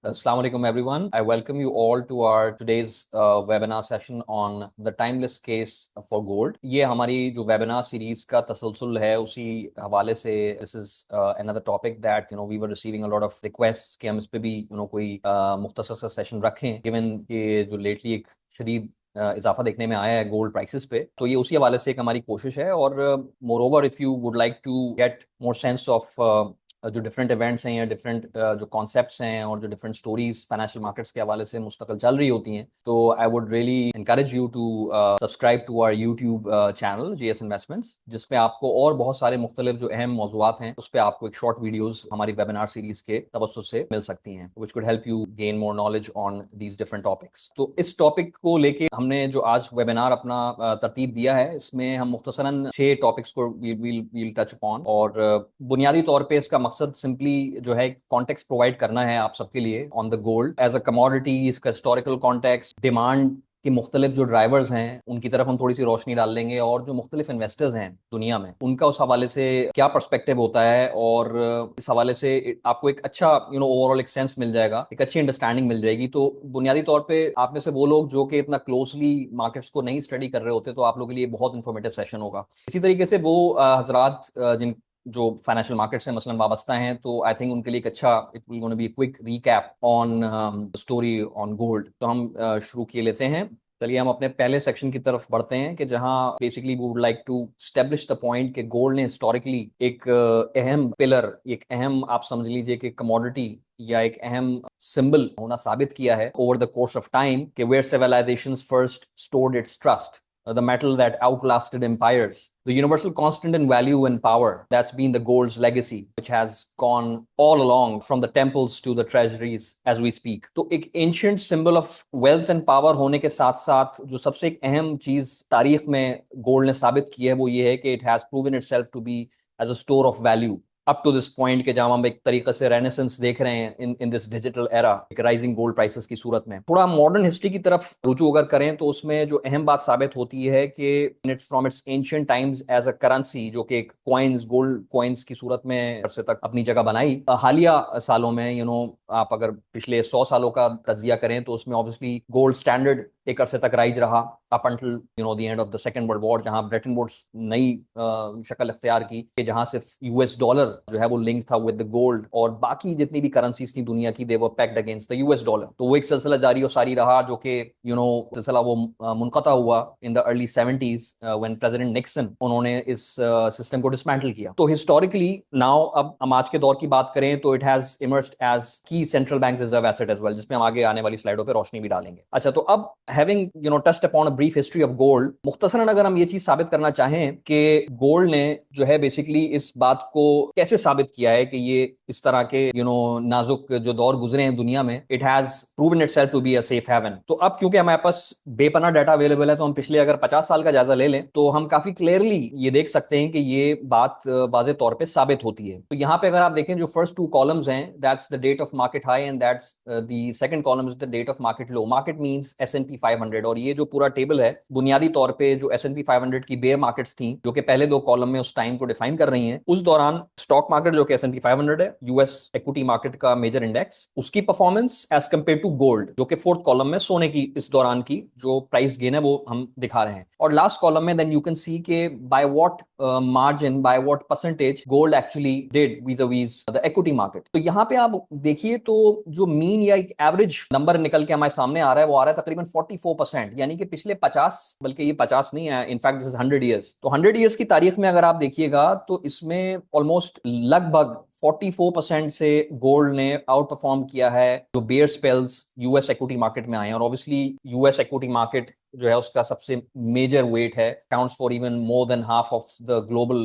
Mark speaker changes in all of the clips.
Speaker 1: Assalamu alaikum everyone. I welcome you all to our today's webinar session on the timeless case for gold. ये हमारी जो webinar series का तसलसल है उसी हवाले से this is another topic that we were receiving a lot of requests कि हम इस पे भी कोई मुख्तसर सा सेशन रखें given कि जो lately एक शदीद इजाफा देखने में आया है गोल्ड प्राइसेस पे। तो ये उसी हवाले से एक हमारी कोशिश है और moreover if you would like to get more sense of जो डिफरेंट इवेंट्स हैं या डिफरेंट जो कॉन्सेप्ट्स हैं और जो डिफरेंट स्टोरीज फाइनेंशियल मार्केट्स के हवाले से मुस्तकिल चल रही होती हैं, तो I would really encourage you to subscribe to our YouTube channel GS investments, जिसपे आपको और बहुत सारे मुख्तलिफ जो अहम मौजूआत हैं उस पर आपको एक शॉर्ट वीडियोज हमारी वेबिनार सीरीज के तवज्जुह से मिल सकती हैं, which could help you gain more knowledge on these different topics. तो इस टॉपिक को लेके हमने जो आज वेबिनार अपना तरतीब दिया है, इसमें हम मुख्तसरन 6 टॉपिक्स को वील टच अपॉन और बुनियादी तौर पे इसका मकसद सिंपली जो है कॉन्टेक्स्ट प्रोवाइड करना है आप सबके लिए on the gold as a commodity, इसका हिस्टोरिकल कॉन्टेक्स्ट, डिमांड कि मुख्तलिफ जो ड्राइवर्स हैं उनकी तरफ हम थोड़ी सी रोशनी डाल देंगे और जो मुख्तलिफ इन्वेस्टर्स हैं दुनिया में उनका उस हवाले से क्या पर्सपेक्टिव होता है और इस हवाले से आपको एक अच्छा ओवरऑल एक सेंस मिल जाएगा, एक अच्छी अंडरस्टैंडिंग मिल जाएगी। तो बुनियादी तौर पे आप में से वो लोग जो कि इतना क्लोजली मार्केट्स को नहीं स्टडी कर रहे होते, तो आप लोगों के लिए बहुत इंफॉर्मेटिव सेशन होगा। इसी तरीके से वो हजरात जिन जो फाइनेंशियल मार्केट से मसलन वाबस्ता हैं, तो आई थिंक उनके लिए एक अच्छा it will gonna be quick recap on story on gold. तो हम शुरू किए लेते हैं। चलिए हम अपने पहले सेक्शन की तरफ बढ़ते हैं कि जहां basically we would like to establish the point कि गोल्ड ने हिस्टोरिकली एक अहम पिलर, एक अहम आप समझ लीजिए कि कमोडिटी या एक अहम सिंबल होना साबित किया है over the course of time कि where civilizations first stored its trust, the metal that outlasted empires, the universal constant in value and power that's been the gold's legacy, which has gone all along from the temples to the treasuries as we speak. तो एक ancient symbol of wealth and power होने के साथ साथ जो सबसे एक अहम चीज तारीख में गोल्ड ने साबित की है वो ये है कि it has proven itself to be as a store of value up to this point के जहां हम एक तरीके से रेनेसेंस देख रहे हैं इन दिस डिजिटल एरा, एक राइजिंग गोल्ड प्राइसेस की सूरत में। थोड़ा मॉडर्न हिस्ट्री की तरफ रुजू अगर करें तो उसमें जो अहम बात साबित होती है कि it from its ancient times as a currency, जो कि एक कॉइन्स, गोल्ड कॉइन्स की सूरत में अरसे तक अपनी जगह बनाई। हालिया सालों में आप अगर पिछले 100 सालों का तजिया करें तो उसमें ऑब्वियसली गोल्ड स्टैंडर्ड एक अरसे तक राइज रहा up until the end of the second world war, जहां ब्रेटन वुड्स नई शक्ल इख्तियार की कि जहां सिर्फ यूएस डॉलर जो है वो लिंक था विद द गोल्ड और बाकी जितनी भी करेंसीज थी दुनिया की they were pegged against the US dollar. तो वो एक सिलसिला जारी और सारी रहा जो कि सिलसिला वो मुनक़ता हुआ in the early 70s when president Nixon उन्होंने इस सिस्टम को डिसमेंटल किया। तो हिस्टोरिकली नाउ अब हम आज के दौर की बात करें तो it has emerged as key central bank reserve asset as well, जिसमें हम आगे आने वाली स्लाइडों पे रोशनी भी डालेंगे। अच्छा, तो अब having touched upon a brief history of gold, मुख्तसरन अगर हम ये चीज साबित करना चाहें कि गोल्ड ने जो है बेसिकली इस बात को कैसे साबित किया है कि ये इस तरह के नाजुक जो दौर गुजरे हैं दुनिया में, it has proven itself to be a safe haven. तो अब क्योंकि हमारे पास बेपना डाटा अवेलेबल है, तो हम पिछले अगर 50 साल का जायजा ले लें तो हम काफी क्लियरली ये देख सकते हैं कि ये बात वाज़े तौर पे साबित होती है। तो यहाँ पे अगर आप देखें जो फर्स्ट 2 कॉलम्स हैं, that's the date of market high and that's the second column is the date of market low. Market means S&P 500, और ये जो पूरा टेबल है बुनियादी तौर पे जो S&P 500 की बेयर मार्केट्स थी जो कि पहले 2 कॉलम में उस टाइम को डिफाइन कर रही हैं, उस दौरान स्टॉक मार्केट जो कि S&P 500 है, यूएस इक्विटी मार्केट का मेजर इंडेक्स, उसकी performance as compare to gold जो कि 4th कॉलम में सोने की इस दौरान की जो प्राइस गेन है वो हम दिखा रहे हैं। और लास्ट कॉलम में देन यू कैन सी के by what margin, by what percentage gold actually did vis-a-vis the equity market. तो यहाँ पे आप देखिए तो जो मीन या एक एवरेज नंबर निकल के हमारे सामने आ रहा है वो आ रहा है तकरीबन 44%, यानी कि पिछले 50, बल्कि ये 50 नहीं है, इनफैक्ट दिस इज 100 ईयर्स। तो 100 ईयर्स की तारीख में अगर आप देखिएगा तो इसमें ऑलमोस्ट लगभग 44% से गोल्ड ने आउट परफॉर्म किया है जो bear spells US equity market में आए हैं। और ऑब्वियसली यूएस इक्विटी मार्केट जो है उसका सबसे मेजर वेट है, counts for even more than half of the global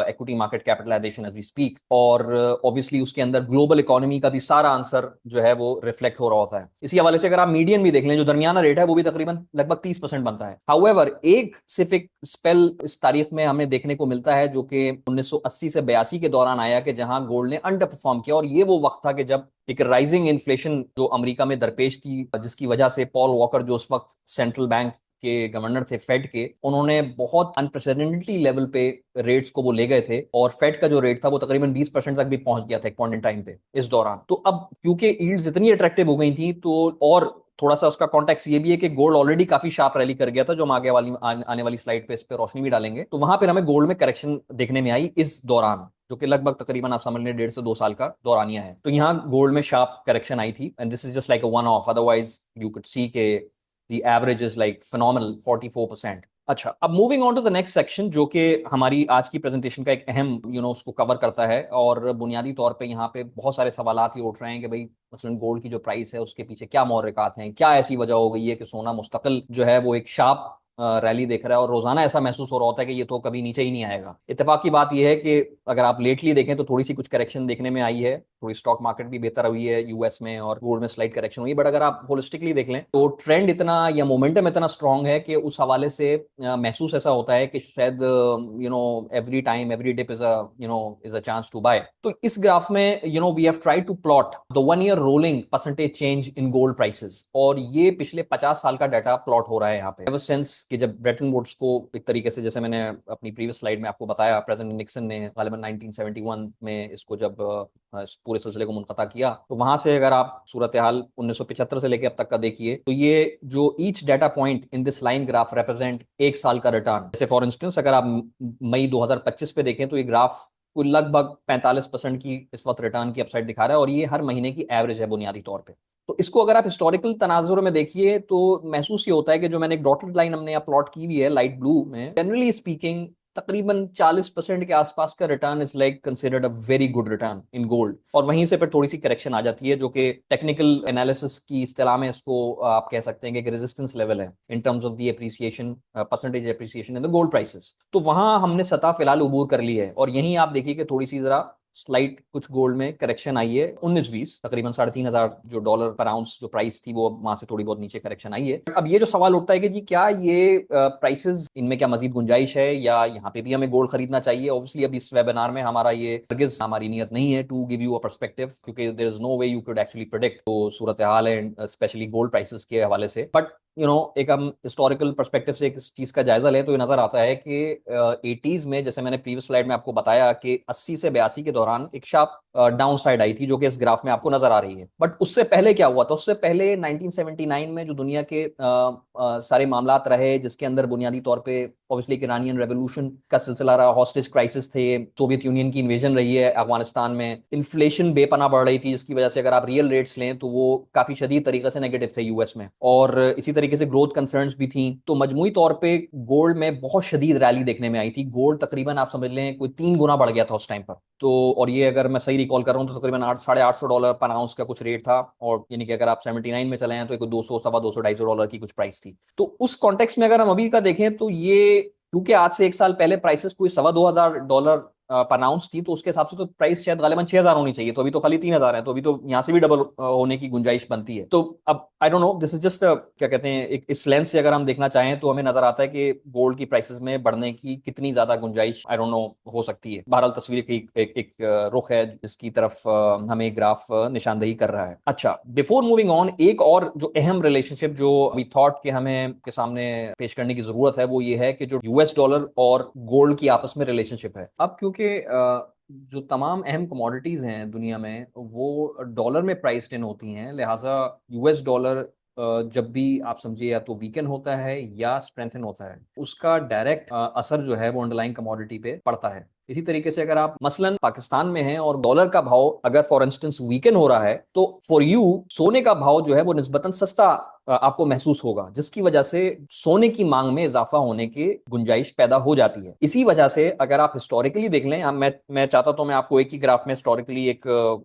Speaker 1: equity market capitalization as we speak. और ऑब्वियसली उसके अंदर ग्लोबल इकोनॉमी का भी सारा आंसर जो है वो रिफ्लेक्ट हो रहा होता है। इसी हवाले से अगर आप मीडियन भी देख लें, जो दरमियाना रेट है वो भी तकरीबन लगभग 30% बनता है। हाउएवर एक सिर्फ एक स्पेल इस तारीख में हमें देखने को मिलता है जो कि 1980 से 82 के दौरान आया कि जहां गोल्ड ने अंडर परफॉर्म किया, और ये वो वक्त था कि जब एक राइजिंग इन्फ्लेशन जो अमेरिका में दरपेश थी, जिसकी वजह से पॉल वॉकर जो उस वक्त सेंट्रल बैंक के गवर्नर थे फेड के, उन्होंने बहुत अनप्रेसिडेंटेड लेवल पे रेट्स को वो ले गए थे, और फेड का जो रेट था वो तकरीबन 20% तक भी पहुंच गया था एक पॉइंट इन टाइम पे इस दौरान। तो अब क्योंकि यील्ड्स इतनी अट्रैक्टिव हो गई थी, तो और थोड़ा सा उसका कॉन्टेक्स्ट ये भी है कि गोल्ड ऑलरेडी काफी शार्प रैली कर गया था, जो हम आगे वाली आने वाली स्लाइड पे इस पे रोशनी भी डालेंगे। तो वहां पर हमें गोल्ड में करेक्शन देखने में आई इस दौरान, जो कि लगभग तकरीबन आप समझ लें 1.5 से 2 साल का दौरानिया है। तो यहाँ गोल्ड में शार्प करेक्शन आई थी, and this is just like a one off, otherwise you could see के the average is like phenomenal 44%। अच्छा, अब moving on to the next section, जो कि हमारी आज की प्रेजेंटेशन का एक अहम उसको कवर करता है, और बुनियादी तौर पे यहाँ पे बहुत सारे सवालात ही उठ रहे हैं कि भाई मसलन गोल्ड की जो प्राइस है उसके पीछे क्या महरक़ात हैं, क्या ऐसी वजह हो गई है कि सोना मुस्तकिल जो है वो एक शार्प रैली देख रहा है, और रोजाना ऐसा महसूस हो रहा होता है कि ये तो कभी नीचे ही नहीं आएगा। इत्तेफाक की बात यह है कि अगर आप लेटली देखें तो थोड़ी सी कुछ करेक्शन देखने में आई है, थोड़ी स्टॉक मार्केट भी बेहतर हुई है यूएस में, और गोल्ड में स्लाइट करेक्शन हुई है, बट अगर आप होलिस्टिकली देख लें तो ट्रेंड इतना या मोमेंटम इतना स्ट्रांग है कि उस हवाले से महसूस ऐसा होता है कि शायद every time every dip is a chance to buy. तो इस ग्राफ में we have tried to plot the 1 year rolling percentage change in gold prices, और ये पिछले 50 साल का डाटा प्लॉट हो रहा है यहाँ पे, एवर सिंस कि जब ब्रेटन वुड्स को एक तरीके से, जैसे मैंने अपनी प्रीवियस स्लाइड में आपको बताया, प्रेसिडेंट निक्सन ने गालिबन 1971 में इसको जब पूरे सिलसिले को मुनक़ता किया, तो वहां से अगर आप सूरत हाल 1975 से लेकर अब तक का देखिए, तो ये जो each data point in this line graph represent 1 साल का रिटर्न। जैसे फॉर इंस्टेंस अगर आप मई 2025 पे देखें तो ये ग्राफ कोई लगभग 45% की इस वक्त रिटर्न की अपसाइड दिखा रहा है, और ये हर महीने की एवरेज है बुनियादी तौर पे। तो इसको अगर आप हिस्टोरिकल तनाजुर में देखिए तो महसूस ये होता है कि जो मैंने एक डॉटेड लाइन हमने यहाँ प्लॉट की हुई है लाइट ब्लू में, जनरली स्पीकिंग तकरीबन 40% के आसपास का return is like considered a very good return in gold, और वहीं से फिर थोड़ी सी करेक्शन आ जाती है, जो कि टेक्निकल एनालिसिस की इस्तेलाह में इसको आप कह सकते हैं कि एक रेजिस्टेंस लेवल है इन terms of the appreciation, percentage appreciation in the gold prices. तो वहां हमने सतह फिलहाल उबूर कर ली है, और यहीं आप देखिए कि थोड़ी सी जरा स्लाइट कुछ गोल्ड में करेक्शन आई है 19-20, तकरीबन 3,500 जो डॉलर पर आउंस जो प्राइस थी वो वहां से थोड़ी बहुत नीचे करेक्शन आई है। अब ये जो सवाल उठता है कि जी क्या ये प्राइसेस, इनमें क्या मजीद गुंजाइश है, या यहाँ पे भी हमें गोल्ड खरीदना चाहिए? ऑब्वियसली अब इस वेबिनार में हमारा ये हरगिज़ हमारी नीयत नहीं है to give you a perspective, क्योंकि there is no way you could actually predict तो सूरत हाल है स्पेशली गोल्ड प्राइसेस के हवाले से। बट एक हम हिस्टोरिकल पर्सपेक्टिव से इस चीज का जायजा लें तो ये नजर आता है कि 80s में, जैसे मैंने प्रीवियस स्लाइड में आपको बताया कि 80 से 82 के दौरान एक शार्प डाउन साइड आई थी, जो कि इस ग्राफ में आपको नजर आ रही है। बट उससे पहले क्या हुआ था? उससे पहले 1979 में जो दुनिया के सारे मामलात रहे, जिसके अंदर बुनियादी तौर पे ऑब्वियसली इरानियन रेवोल्यूशन का सिलसिला रहा, हॉस्टेज क्राइसिस थे, सोवियत यूनियन की इन्वेजन रही है अफगानिस्तान में, इन्फ्लेशन बेपना बढ़ रही थी, जिसकी वजह से अगर आप रियल रेट्स लें तो वो काफी शदीद तरीके से नेगेटिव थे यूएस में, और इसी तरीके से ग्रोथ कंसर्न्स भी थी। तो मजमूई तौर पे गोल्ड में बहुत शदीद रैली देखने में आई थी। गोल्ड तकरीबन आप समझ लें कोई 3 गुना बढ़ गया था उस टाइम पर। तो और ये अगर मैं सही रिकॉल कर रहा हूँ तो तकरीबन $800 पर आउंस का कुछ रेट था, और यानी कि अगर आप 79 में चले हैं तो एक 200, सवा 200, $250 की कुछ प्राइस थी। तो उस कॉन्टेक्स्ट में अगर हम अभी का देखें तो ये, क्योंकि आज से 1 साल पहले प्राइसेस कोई $2,200 पर आउंस थी, तो उसके हिसाब से तो प्राइस शायद गालिबन 6,000 होनी चाहिए, तो अभी तो खाली 3,000 है, तो अभी तो यहाँ से भी डबल होने की गुंजाइश बनती है। तो अब I don't know, this is just क्या कहते हैं, एक इस लेंस से अगर हम देखना चाहें तो हमें नजर आता है कि गोल्ड की प्राइसेस में बढ़ने की कितनी ज्यादा गुंजाइश आई डोंट नो हो सकती है। बहरहाल तस्वीर की एक रुख है जिसकी तरफ हमें ग्राफ निशानदेही कर रहा है। अच्छा, बिफोर मूविंग ऑन, एक और जो अहम रिलेशनशिप जो वी थॉट के हमें के सामने पेश करने की जरूरत है वो ये है कि जो यूएस डॉलर और गोल्ड की आपस में रिलेशनशिप है। अब क्योंकि जो तमाम अहम कमोडिटीज हैं दुनिया में वो डॉलर में प्राइस्ड इन होती हैं, लिहाजा यूएस डॉलर जब भी आप समझिए या तो वीकन होता है या स्ट्रेंथन होता है, उसका डायरेक्ट असर जो है वो अंडरलाइंग कमोडिटी पे पड़ता है। इसी तरीके से अगर आप मसलन पाकिस्तान में हैं और डॉलर का भाव अगर फॉर इंस्टेंस वीकन हो रहा है, तो फॉर यू सोने का भाव जो है वो निस्बतन सस्ता आपको महसूस होगा, जिसकी वजह से सोने की मांग में इजाफा होने की गुंजाइश पैदा हो जाती है। इसी वजह से अगर आप हिस्टोरिकली देख लें, मैं चाहता तो मैं आपको एक ही ग्राफ में हिस्टोरिकली एक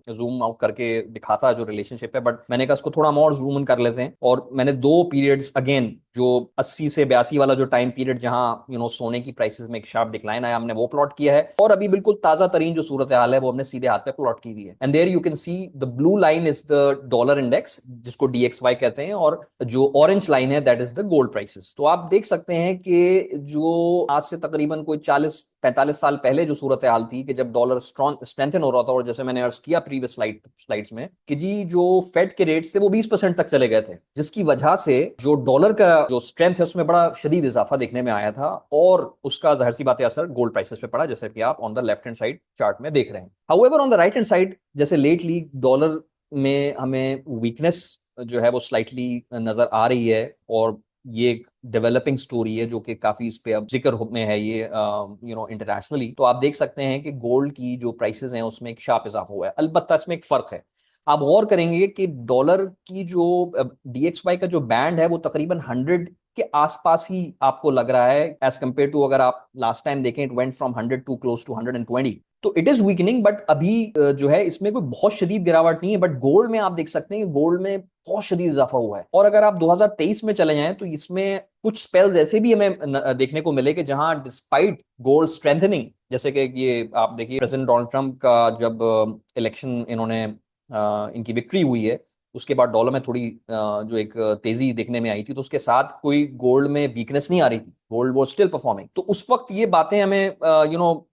Speaker 1: जूम आउट करके दिखाता जो रिलेशनशिप है, बट मैंने कहा इसको थोड़ा और जूम इन कर लेते हैं, और मैंने 2 पीरियड्स अगेन जो 80 से 82 वाला जो टाइम पीरियड जहां सोने की प्राइसेस में एक शार्प डिक्लाइन आया, हमने वो प्लॉट किया है, और अभी बिल्कुल ताजा तरीन जो सूरत हाल है वो हमने सीधे हाथ पे प्लॉट की हुई है। And there you can see the blue line is the dollar index, जिसको DXY कहते हैं, और जो ऑरेंज लाइन है that is the gold prices. तो आप देख सकते हैं कि जो आज से तकरीबन कोई 40-45 साल पहले जो सूरत हाल थी कि जब डॉलर स्ट्रेंथन हो रहा था, और जैसे मैंने अर्ज किया प्रीवियस स्लाइड्स में कि जी जो फेड के रेट्स थे वो 20% तक चले गए थे, जिसकी वजह से जो डॉलर का जो स्ट्रेंथ है उसमें बड़ा शदीद इजाफा देखने में आया था, और उसका जाहिर सी बात है असर गोल्ड प्राइसेस पे पड़ा, जैसे कि आप on the left hand side chart में देख रहे हैं। However on the right hand side जैसे लेटली डॉलर में हमें वीकनेस जो है वो स्लाइटली नजर आ रही है, और ये एक डेवलपिंग स्टोरी है जो कि काफी इस पे अब जिक्र में है ये इंटरनेशनली। तो आप देख सकते हैं कि गोल्ड की जो प्राइसेस हैं उसमें एक शार्प इजाफा हुआ है। अलबत्ता इसमें एक फर्क है, आप गौर करेंगे कि डॉलर की जो DXY का जो बैंड है वो तकरीबन 100 के आसपास ही आपको लग रहा है, एज कंपेयर टू अगर आप लास्ट टाइम देखें it went from 100 to close to 120। तो इट इज वीकनिंग, बट अभी जो है इसमें कोई बहुत शदीद गिरावट नहीं है। बट गोल्ड में आप देख सकते हैं कि गोल्ड में बहुत शदीद इजाफा हुआ है, और अगर आप 2023 में चले जाएं तो इसमें कुछ स्पेल्स ऐसे भी हमें देखने को मिले कि जहां डिस्पाइट गोल्ड स्ट्रेंथनिंग, जैसे कि ये आप देखिए प्रेसिडेंट डोनाल्ड ट्रंप का जब इलेक्शन इन्होंने इनकी विक्ट्री हुई है, उसके बाद डॉलर में थोड़ी जो एक तेजी देखने में आई थी, तो उसके साथ कोई गोल्ड में वीकनेस नहीं आ रही थी, गोल्ड वो स्टिल परफॉर्मिंग। तो उस वक्त ये बातें हमें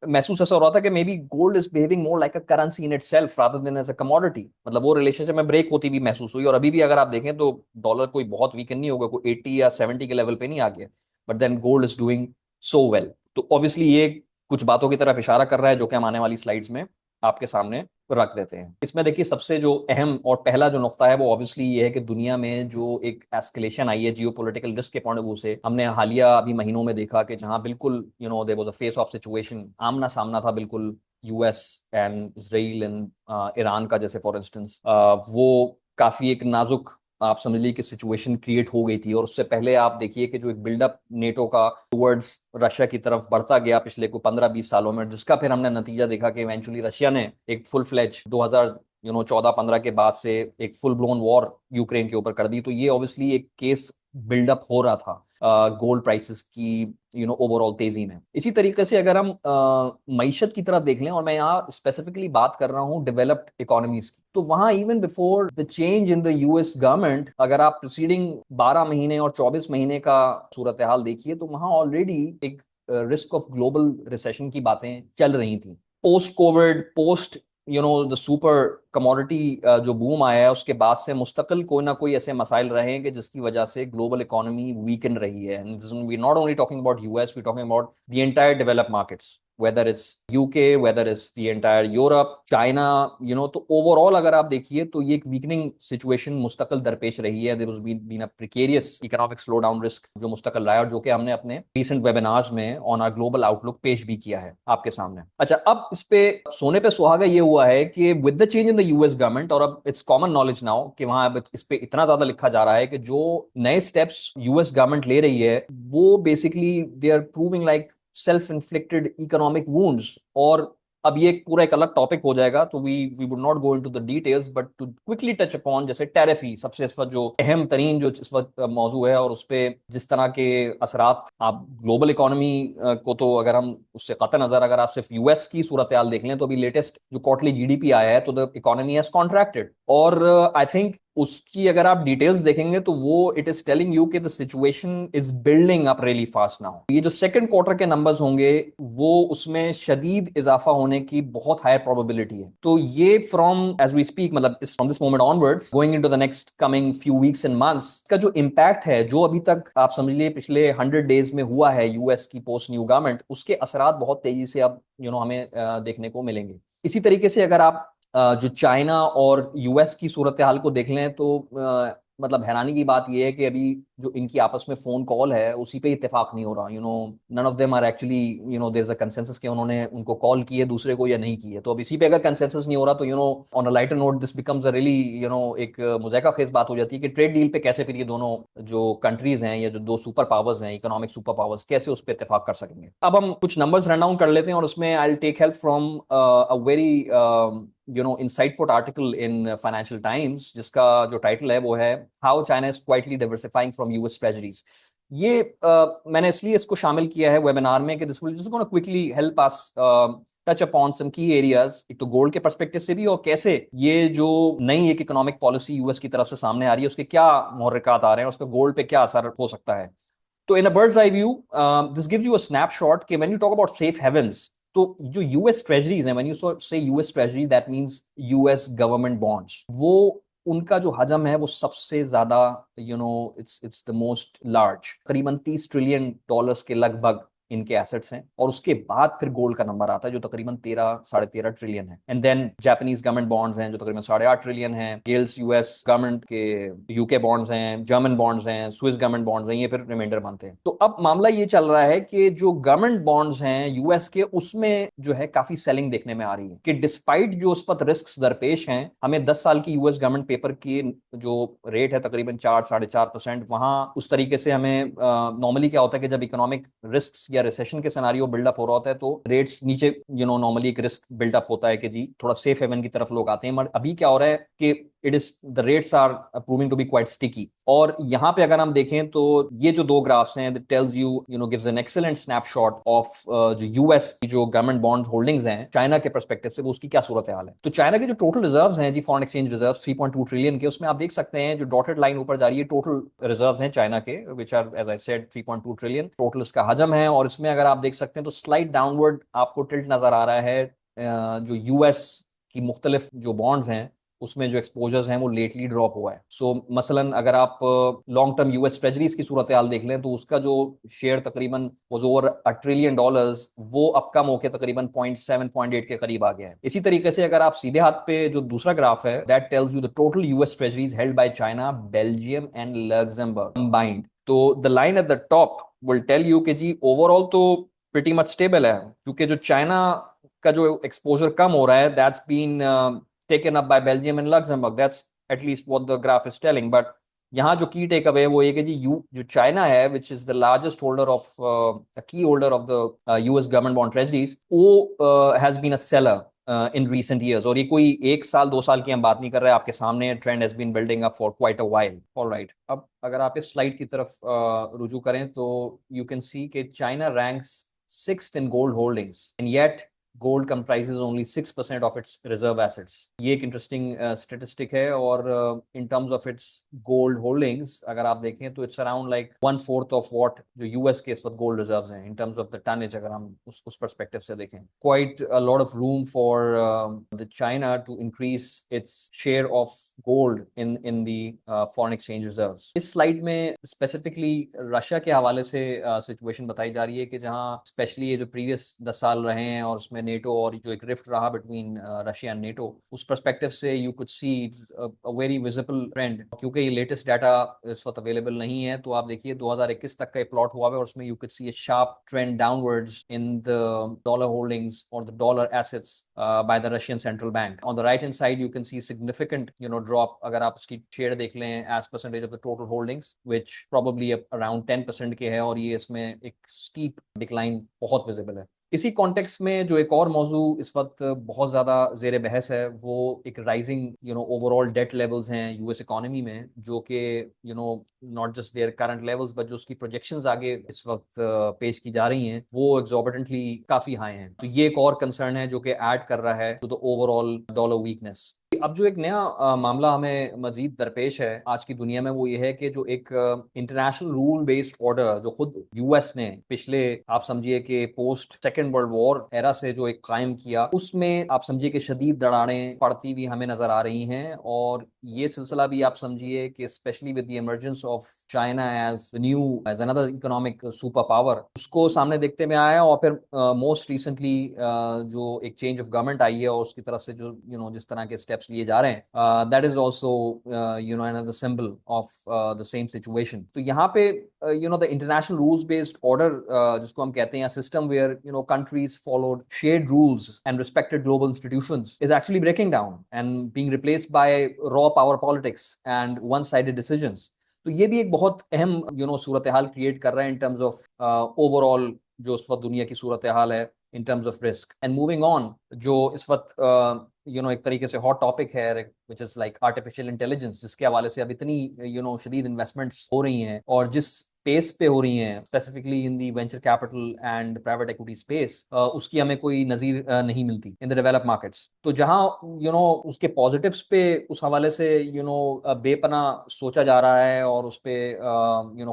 Speaker 1: महसूस ऐसा हो रहा था कि maybe gold is behaving more like a currency in itself rather than as a commodity, मतलब वो रिलेशनशिप में ब्रेक होती भी महसूस हुई। और अभी भी अगर आप देखें तो डॉलर कोई बहुत वीकन नहीं होगा, कोई 80 या 70 के लेवल पे नहीं आ गया, but then gold is doing so well. तो ऑब्वियसली ये कुछ बातों की तरफ इशारा कर रहा है जो कि हम आने वाली स्लाइड्स में आपके सामने रख देते हैं। इसमें देखिए सबसे जो अहम और पहला जो नुकता है वो ऑब्वियसली ये है कि दुनिया में जो एक एस्केलेशन आई है जियोपॉलिटिकल रिस्क के पॉइंट ऑफ व्यू से, हमने हालिया अभी महीनों में देखा कि जहां बिल्कुल there was a face off situation, आमना सामना था बिल्कुल US and Israel and Iran का, जैसे फॉर इंस्टेंस वो काफी एक नाजुक आप समझ लीजिए कि सिचुएशन क्रिएट हो गई थी। और उससे पहले आप देखिए कि जो एक बिल्डअप नेटो का टुवर्ड्स रशिया की तरफ बढ़ता गया पिछले को 15-20 सालों में, जिसका फिर हमने नतीजा देखा कि इवेंचुअली रशिया ने एक फुल फ्लेज 2014-15 के बाद से एक फुल ब्लोन वॉर यूक्रेन के ऊपर कर दी। तो ये ऑब्वियसली एक केस बिल्डअप हो रहा था गोल्ड प्राइसेस की ओवरऑल तेजी में। इसी तरीके से अगर हम मईशत की तरफ देख लें, और मैं यहाँ स्पेसिफिकली बात कर रहा हूँ डेवलप्ड इकोनॉमीज की, तो वहां even before the change in the US government, अगर आप प्रीसीडिंग 12 महीने और 24 महीने का सूरत हाल देखिए तो वहां ऑलरेडी एक रिस्क ऑफ ग्लोबल रिसेशन की बातें चल रही थी। Post Covid, post the super commodity जो बूम आया है, उसके बाद से मुस्तकिल कोई ना कोई ऐसे मसाइल रहे हैं कि जिसकी वजह से ग्लोबल इकोनॉमी वीकन रही है। And we not only talking about US, we talking about the entire developed markets, whether it's UK, whether it's the entire Europe, China, तो ओवरऑल अगर आप देखिए तो ये एक वीकनिंग सिचुएशन मुस्तकिल दरपेश रही है। There has been a precarious economic slow down risk जो मुस्तकिल रहा है, और जो कि हमने अपने रीसेंट वेबिनार्स में ऑन आवर ग्लोबल आउटलुक पेश भी किया है आपके सामने। अच्छा, अब इस पे सोने पे सुहागा ये हुआ है कि with the change in the US government, और अब इट्स कॉमन नॉलेज नाउ कि वहां अब इस पे इतना ज्यादा लिखा जा रहा है कि जो नए स्टेप्स यूएस गवर्नमेंट ले रही है वो basically they are proving like self inflicted economic wounds. और अब ये पूरा एक अलग टॉपिक हो जाएगा, तो we would not go into the details, but to quickly touch upon जैसे टैरिफ ही सबसे इस वक्त जो अहम तरीन जो इस वक्त मौजू है, और उस पर जिस तरह के असरात आप ग्लोबल इकोनॉमी को, तो अगर हम उससे कतई नजर अगर आप सिर्फ यूएस की सूरत हाल देख लें तो अभी लेटेस्ट जो क्वार्टरली जीडीपी आया है तो द इकोनॉमी हैज कॉन्ट्रैक्टेड। और आई थिंक उसकी अगर आप डिटेल्स देखेंगे तो वो इट इज टेलिंग यू कि the situation is building up really fast now. ये जो सेकंड क्वार्टर के नंबर्स होंगे वो उसमें शदीद इजाफा होने की बहुत हाई प्रोबेबिलिटी है। तो ये फ्रॉम एज वी स्पीक, मतलब from this moment onwards going into the next coming few weeks and months, का जो इम्पैक्ट है जो अभी तक आप समझ लिए पिछले 100 डेज में हुआ है यूएस की पोस्ट न्यू गवर्नमेंट, उसके असरात बहुत तेजी से अब हमें देखने को मिलेंगे। इसी तरीके से अगर आप जो चाइना और यूएस की सूरत हाल को देख लें तो मतलब हैरानी की बात यह है कि अभी जो इनकी आपस में फोन कॉल है उसी पे इत्तेफाक नहीं हो रहा। None of them are actually there is a consensus कि उन्होंने उनको कॉल की है दूसरे को या नहीं की है। तो अब इसी पे अगर कंसेंसस नहीं हो रहा तो on a lighter note this becomes a really एक मुज़ायका खेज बात हो जाती है कि ट्रेड डील पे कैसे फिर ये दोनों जो कंट्रीज हैं या जो दो सुपर पावर्स हैं, इकोनॉमिक सुपर पावर्स, कैसे उस पर इत्तेफाक कर सकेंगे। अब हम कुछ नंबर्स रन डाउन कर लेते हैं, और उसमें I will take help from a very insightful article in Financial Times, जिसका जो टाइटल है वो है how China is quietly diversifying from US treasuries. ये मैंने इसलिए इसको शामिल किया है वेबिनार में कि this will just gonna quickly help us touch upon some key areas, एक तो गोल्ड के पर्सपेक्टिव से भी, और कैसे ये जो नई एक इकोनॉमिक पॉलिसी यूएस की तरफ से सामने आ रही है उसके क्या मुहर्रिकात आ रहे हैं, उसका गोल्ड पे क्या असर हो सकता है। तो in a bird's eye view this gives you a snapshot कि when you talk about safe havens, तो जो यूएस ट्रेजरीज हैं, when you say US treasury that means US government bonds, वो उनका जो हजम है वो सबसे ज्यादा, इट्स द मोस्ट लार्ज, करीबन 30 ट्रिलियन डॉलर्स के लगभग इनके एसेट्स हैं। और उसके बाद फिर गोल्ड का नंबर आता है जो तकरीबन 13 साढ़े 13 ट्रिलियन है। And then Japanese government bonds हैं जो तकरीबन 8.5 ट्रिलियन है, गेल्स यूएस गवर्नमेंट के यूके बॉन्ड्स हैं, जर्मन बॉन्ड्स हैं, स्विस गवर्नमेंट बॉन्ड्स हैं, ये फिर रिमाइंडर बनते हैं। तो अब मामला ये चल रहा है कि जो गवर्नमेंट बॉन्ड्स हैं यूएस के, उसमें जो है काफी सेलिंग देखने में आ रही है कि डिस्पाइट जो उस पर रिस्क दरपेश हैं, हमें 10 साल की यूएस गवर्नमेंट पेपर की जो रेट है तकरीबन 4 साढ़े 4%, वहां उस तरीके से हमें नॉर्मली क्या होता है कि जब इकोनॉमिक रिस्क या रिसेशन के सिनारियो बिल्डअप हो रहा होता है तो रेट्स नीचे, नॉर्मली एक रिस्क बिल्डअप होता है कि जी थोड़ा सेफ हेवन की तरफ लोग आते हैं। मगर अभी क्या हो रहा है कि it is the rates are proving to be quite sticky. और यहाँ पे अगर हम देखें तो ये जो दो ग्राफ्स हैं, that tells you gives an excellent snapshot of जो यूएस की जो गवर्नमेंट बॉन्ड होल्डिंग्स हैं चाइना के परस्पेक्टिव से, वो उसकी क्या सूरत हाल है। तो चाइना के जो टोटल रिजर्व्स हैं जी, फॉरेन एक्सचेंज रिजर्व 3.2 ट्रिलियन के, उसमें आप देख सकते हैं जो डॉटेड लाइन ऊपर जा रही है टोटल रिजर्व्स हैं चाइना के, which are as I said 3.2 trillion total इसका हजम है। और इसमें अगर आप देख सकते हैं तो स्लाइड डाउनवर्ड आपको टिल्ट नजर आ रहा है जो यूएस की मुख्तलिफ जो बॉन्ड्स हैं उसमें जो एक्सपोजर्स हैं वो लेटली ड्रॉप हुआ है। सो मसलन अगर आप लॉन्ग टर्म यूएस ट्रेजरीज की सूरत हाल देख लें तो उसका जो शेयर तकरीबन वाज ओवर $1 ट्रिलियन, वो अब कम होकर तकरीबन 0.7 0.8 के करीब आ गया है। इसी तरीके से अगर आप सीधे हाथ पे जो दूसरा ग्राफ है, that tells you the total US treasuries held by China, Belgium and Luxembourg combined. तो the line at the top will tell you कि जी ओवरऑल तो प्रीटी मच स्टेबल है, क्योंकि जो चाइना का जो एक्सपोजर कम हो रहा है, that's been taken up by Belgium and Luxembourg. That's at least what the graph is telling. But यहाँ जो की टेक अवे है वो ये कि जी जो चाइना है, which is the largest holder of key holder of the US government bond treasuries, वो has been a seller in recent years. और ये कोई 1 साल 2 साल की हम बात नहीं कर रहे हैं, आपके सामने trend has been building up for quite a while. Alright, अब अगर आप इस स्लाइड की तरफ रुजू करें तो यू कैन सी कि China ranks 6th in gold holdings, and yet gold comprises only 6% of its reserve assets। ये एक इंटरेस्टिंग स्टेटिस्टिक है। और in terms of its gold holdings अगर आप देखें तो it's around like 1/4 of what जो यूएस के इस वक्त गोल्ड रिजर्व्स हैं in terms of the tonnage, अगर हम उस परस्पेक्टिव से देखें। Quite a lot of room for the China to increase its share of gold in the foreign exchange reserves. इस स्लाइड में स्पेसिफिकली रशिया के हवाले से सिचुएशन बताई जा रही है कि जहां स्पेशली ये जो प्रीवियस 10 साल रहे हैं और उसमें नेटो और जो एक रिफ्ट रहा बिटवीन रशिया एंड नेटो, उस पर्सपेक्टिव से you could C a very visible trend. क्योंकि ये लेटेस्ट डाटा इस वक्त अवेलेबल नहीं है, तो आप देखिए 2021 तक का प्लॉट हुआ है और उसमें you could see a sharp trend downwards in the dollar holdings और the dollar assets by the Russian central bank. On the right hand side you can see significant drop, अगर आप उसकी शेयर देख लें as percentage of the total holdings, which probably around 10% के है, और ये इसमें एक स्टीप डिक्लाइन बहुत विजिबल है। इसी कॉन्टेक्स्ट में जो एक और मौजू इस वक्त बहुत ज्यादा जेर बहस है, वो एक राइजिंग ओवरऑल डेट लेवल्स हैं यूएस इकोनॉमी में, जो कि not just their current levels but जो उसकी प्रोजेक्शंस आगे इस वक्त पेश की जा रही हैं वो एग्जॉर्बिटेंटली काफी हाई हैं। तो ये एक और कंसर्न है जो कि ऐड कर रहा है to the overall dollar weakness. अब जो एक नया मामला हमें मजीद दरपेश है आज की दुनिया में, वो ये है कि जो एक इंटरनेशनल रूल बेस्ड ऑर्डर जो खुद यूएस ने पिछले आप समझिए कि post second world war era से जो एक कायम किया, उसमें आप समझिए कि शदीद दरारें पड़ती हुई हमें नजर आ रही हैं। और ये सिलसिला भी आप समझिए कि specially with the emergence of China as new as another economic super power, उसको सामने देखते में आया। और फिर मोस्ट रिसेंटली जो एक चेंज ऑफ गवर्नमेंट आई है और उसकी तरफ से जो जिस तरह के स्टेप्स लिए जा रहे हैं, that is also another symbol of the same situation. तो यहाँ पे the international rules based order जिसको हम कहते हैं, system where countries followed shared rules and respected global institutions, is actually breaking down and being replaced by raw power politics and one-sided decisions। तो ये भी एक बहुत अहम सूरत हाल क्रिएट कर रहा है इन टर्म्स ऑफ ओवरऑल जो इस वक्त दुनिया की सूरत हाल है इन terms of risk. And moving on, जो इस वक्त एक तरीके से हॉट टॉपिक है which is like artificial intelligence, जिसके हवाले से अब इतनी शदीद इन्वेस्टमेंट्स हो रही हैं और जिस स्पेस पे हो रही हैं, specifically in the venture capital and private equity space, उसकी हमें कोई नज़ीर नहीं मिलती इन द डेवलप मार्केट्स। तो जहां उसके पॉजिटिव्स पे उस हवाले से बेपना सोचा जा रहा है और उस पे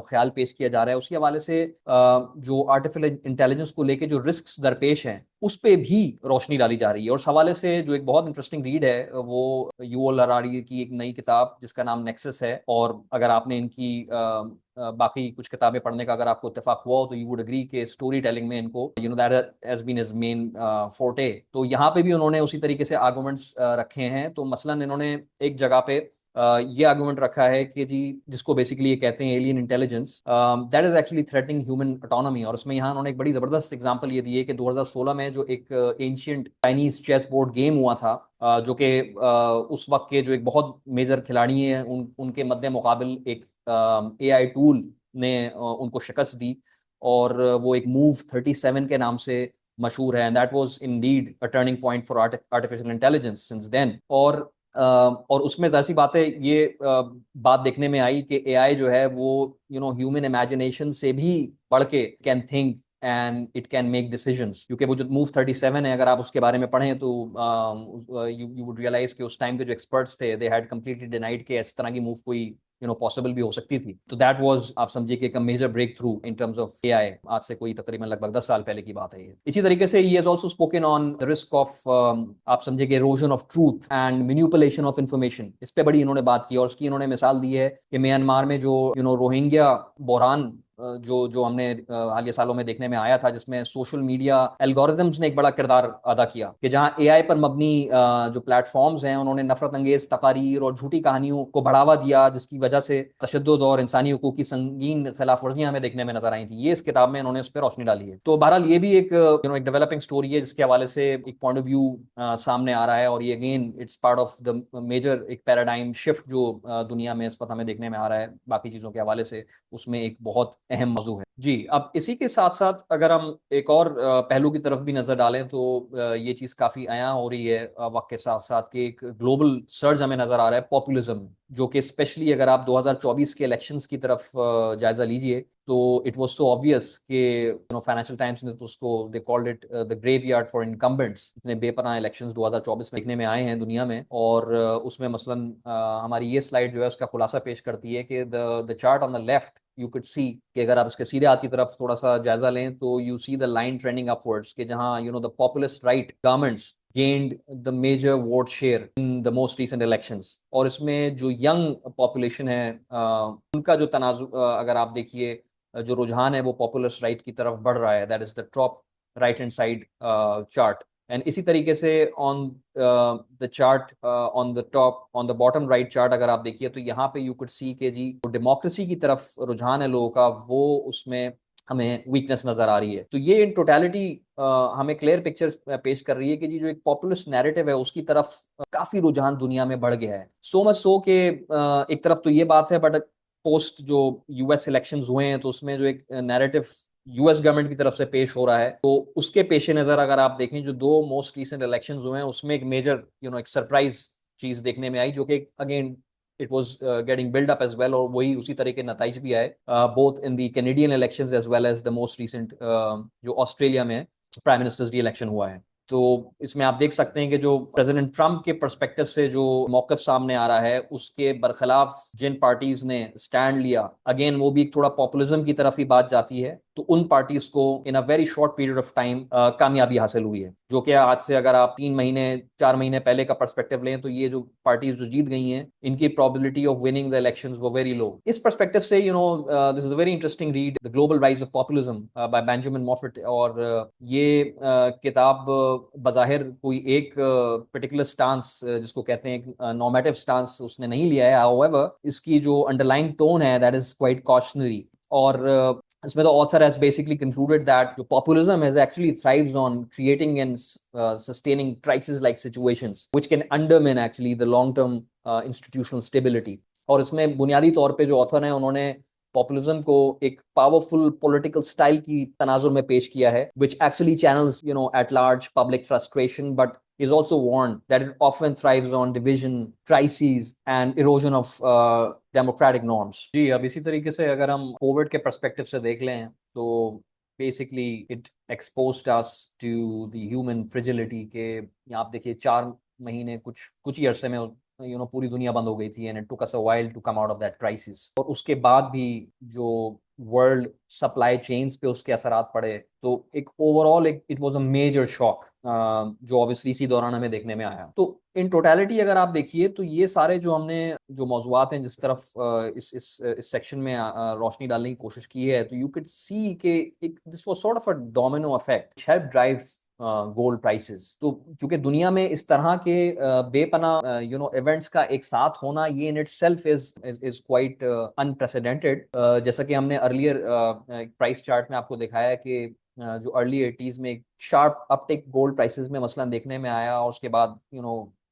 Speaker 1: ख्याल पेश किया जा रहा है, उसके हवाले से जो आर्टिफिशियल इंटेलिजेंस को लेके जो रिस्क दरपेश हैं उस पे भी रोशनी डाली जा रही है। और इस हवाले से जो एक बहुत इंटरेस्टिंग रीड है वो युवल हरारी की एक नई किताब जिसका नाम नेक्सस है। और अगर आपने इनकी बाकी कुछ किताबें पढ़ने का अगर आपको इत्तेफाक हुआ हो तो यू वुड एग्री के स्टोरी टेलिंग में इनको that has been his main forte. तो यहाँ पे भी उन्होंने उसी तरीके से आर्गुमेंट्स रखे हैं। तो मसलन इन्होंने एक जगह पे ये आर्गुमेंट रखा है कि जी जिसको बेसिकली ये कहते हैं alien intelligence, that is actually threatening human autonomy. और उसमें यहाँ उन्होंने एक बड़ी जबरदस्त एग्जांपल ये दी है कि 2016 में जो एक ancient Chinese chess board game हुआ था, जो कि उस वक्त के जो एक बहुत मेजर खिलाड़ी हैं उनके मद्दे मुकाबिल एक एआई टूल ने उनको शिकस्त दी। और वो एक मूव 37 के नाम से मशहूर है। And that was indeed a turning point for artificial intelligence since then. और उसमें जाहिर सी बात है ये बात देखने में आई कि एआई जो है वो ह्यूमन इमेजिनेशन से भी बढ़ के can think and it can make decisions. क्योंकि वो जो मूव 37 है, अगर आप उसके बारे में पढ़ें तो यू वुड रियलाइज कि उस टाइम के जो एक्सपर्ट्स थे दे हैड कंप्लीटली डिनाइड कि इस तरह की मूव कोई पॉसिबल भी हो सकती थी। तो दैट वाज, आप समझिए कि एक major breakthrough in terms of AI. आज से कोई तकरीबन लगभग 10 साल पहले की बात है ये। इसी तरीके से he has also spoken on the risk of, आप समझिए कि erosion of truth and manipulation of information. इस पे बड़ी इन्होंने बात की और उसकी इन्होंने मिसाल दी है कि म्यांमार में जो रोहिंग्या बहरान जो जो हमने हालिया सालों में देखने में आया था, जिसमें सोशल मीडिया एल्गोरिथम्स ने एक बड़ा किरदार अदा किया कि जहां एआई पर मबनी जो प्लेटफॉर्म्स हैं उन्होंने नफरत अंगेज तकारीर और झूठी कहानियों को बढ़ावा दिया, जिसकी वजह से तशद्दुद और इंसानी हुकूक की संगीन खिलाफ वर्जियां हमें देखने में नजर आई थी। ये इस किताब में उन्होंने उस पर रोशनी डाली है। तो बहरहाल ये भी एक एक डेवलपिंग स्टोरी है जिसके हवाले से एक पॉइंट ऑफ व्यू सामने आ रहा है। और ये again it's part of the major एक पैराडाइम शिफ्ट जो दुनिया में इस वक्त हमें देखने में आ रहा है बाकी चीजों के हवाले से। उसमें एक बहुत अहम मौजू है जी। अब इसी के साथ साथ अगर हम एक और पहलू की तरफ भी नजर डालें तो ये चीज काफी अया हो रही है वक्त के साथ साथ कि एक ग्लोबल सर्ज हमें नजर आ रहा है पॉपुलिज्म, जो कि स्पेशली अगर आप 2024 के इलेक्शंस की तरफ जायजा लीजिए तो इट वाज सो ऑब्वियस कि फाइनेंशियल टाइम्स ने तो उसको they called it the graveyard for incumbents. इतने बेपनाह इलेक्शंस 2024 में देखने में आए हैं दुनिया में। और उसमें मसलन हमारी ये स्लाइड जो है उसका खुलासा पेश करती है कि the chart on the left you could सी कि अगर आप इसके सीधे हाथ की तरफ थोड़ा सा जायजा लें तो you see the line trending upwards कि जहां the populist right governments gained the major vote share in the most recent elections। और इसमें जो यंग पॉपुलेशन है उनका जो तनाजु अगर आप देखिए जो रुझान है वो पॉपुलिस्ट राइट की तरफ बढ़ रहा है। That is the top right hand side chart. And इसी तरीके से on the chart on the top on the bottom right chart अगर आप देखिए तो यहाँ पे यू कुड सी के जी जो डेमोक्रेसी की तरफ रुझान है लोगों का वो उसमें हमें वीकनेस नजर आ रही है। तो ये इन टोटलिटी हमें क्लियर पिक्चर पेश कर रही है कि जी जो एक पॉपुलिस्ट नैरेटिव है उसकी तरफ काफी रुझान दुनिया में बढ़ गया है। सो मच सो के एक तरफ तो ये बात है, बट पोस्ट जो यूएस इलेक्शंस हुए हैं तो उसमें जो एक नैरेटिव यूएस गवर्नमेंट की तरफ से पेश हो रहा है तो उसके पेश नजर अगर आप देखें जो दो मोस्ट रिसेंट इलेक्शंस हुए हैं उसमें एक मेजर एक सरप्राइज चीज देखने में आई जो कि again it was getting build up as well. और वही उसी तरह के नताइज भी आए both in the Canadian elections as well as the most recent जो ऑस्ट्रेलिया में प्राइम मिनिस्टर्स री इलेक्शन हुआ है। तो इसमें आप देख सकते हैं कि जो प्रेसिडेंट ट्रंप के पर्सपेक्टिव से जो मौकफ सामने आ रहा है उसके बरखिलाफ जिन पार्टीज ने स्टैंड लिया अगेन वो भी थोड़ा पॉपुलिज्म की तरफ ही बात जाती है। तो उन पार्टीज को in a very short period of time कामयाबी हासिल हुई है, जो कि आज से अगर आप 3 महीने 4 महीने पहले का पर्सपेक्टिव लें तो ये जो पार्टीज जो जीत गई हैं इनकी probability of winning the elections वो वेरी लो। इस पर्सपेक्टिव से this is a very interesting read the global rise of populism by Benjamin Moffitt. और ये किताब बज़ाहिर कोई एक पर्टिकुलर स्टांस जिसको कहते हैं एक नॉर्मेटिव स्टांस उसने नहीं लिया है। हाउएवर इसकी जो अंडरलाइंग टोन है दैट इज क्वाइट कॉशनरी। और इसमें the author has basically concluded that populism has actually thrives on creating and sustaining crisis-like situations which can undermine actually the long-term institutional stability। और इसमें बुनियादी तौर पे जो ऑथर हैं उन्होंने पॉपुलिज्म को एक पावरफुल पॉलिटिकल स्टाइल की तनाजुर में पेश किया है which actually channels at large public frustration but is also warned that it often thrives on division, crises, and erosion of democratic norms. जी, अब इसी तरीके से अगर हम कोविड के पर्सपेक्टिव से देख लें तो basically it exposed us to the human fragility के आप देखिए 4 महीने कुछ कुछ ही अरसे में पूरी दुनिया बंद हो गई थी and it took us a while to come out of that crisis. और उसके बाद भी जो वर्ल्ड सप्लाई चेन्स पे उसके असरात पड़े तो एक ओवरऑल एक it was a major shock जो ऑब्वियसली इसी दौरान हमें देखने में आया। तो इन टोटलिटी अगर आप देखिए तो ये सारे जो हमने जो मौजूआत हैं जिस तरफ इस सेक्शन में रोशनी डालने की कोशिश की है तो यू कैन सी कि this was sort of a domino effect which help drive gold prices. तो क्योंकि दुनिया में इस तरह के बेपना इवेंट्स का एक साथ होना ये in itself is quite unprecedented. जैसा कि हमने अर्लियर प्राइस चार्ट में आपको दिखाया है कि जो अर्ली 80s में एक शार्प अपटिक गोल्ड प्राइसेस में मसलन देखने में आया और उसके बाद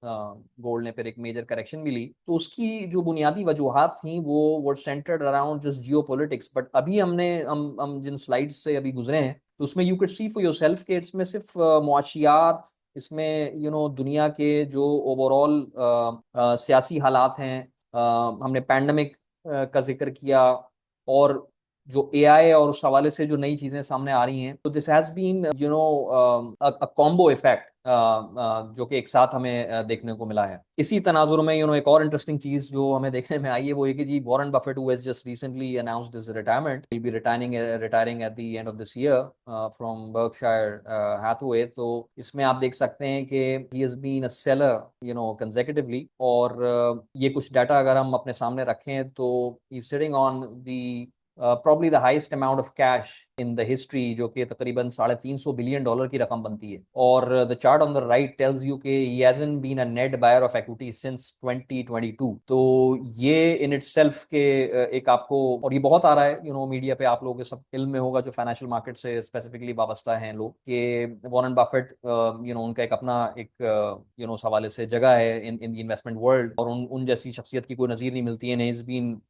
Speaker 1: गोल्ड ने फिर एक मेजर करेक्शन भी ली। तो उसकी जो बुनियादी वजूहात थी वो were centred around just geopolitics. But अभी हम जिन स्लाइड्स से अभी गुजरे हैं तो उसमें you can C for yourself कि इसमें सिर्फ मुआशियात, इसमें दुनिया के जो ओवरऑल सियासी हालात हैं, हमने पैंडमिक का जिक्र किया और जो एआई और उस हवाले से जो नई चीजें सामने आ रही हैं तो this has been a combo effect जो कि एक साथ हमें देखने को मिला है। इसी तनाजुर में एक और इंटरेस्टिंग चीज जो हमें देखने में आई है वो है कि जी Warren Buffett who has just recently announced his retirement, he will be retiring at the end of this year from Berkshire Hathaway. तो इसमें आप देख सकते हैं कि he has been a seller consecutively. और ये कुछ डाटा अगर हम अपने सामने रखें तो he is sitting on the probably the highest amount of cash in the history जो कि तकरीबन $350 बिलियन की रकम बनती है। और the chart on the right tells you कि he hasn't been a net buyer of equity since 2022। तो ये in itself के एक आपको, और ये बहुत आ रहा है मीडिया पे, आप लोगों के सब इल्म में होगा जो फाइनेंशियल मार्केट से स्पेसिफिकली वाबस्ता हैं लोग, कि वॉरेन बफेट उनका एक अपना एक उस हवाले से जगह है इन द इन्वेस्टमेंट वर्ल्ड और उन जैसी शख्सियत की कोई नजीर नहीं मिलती है। Is been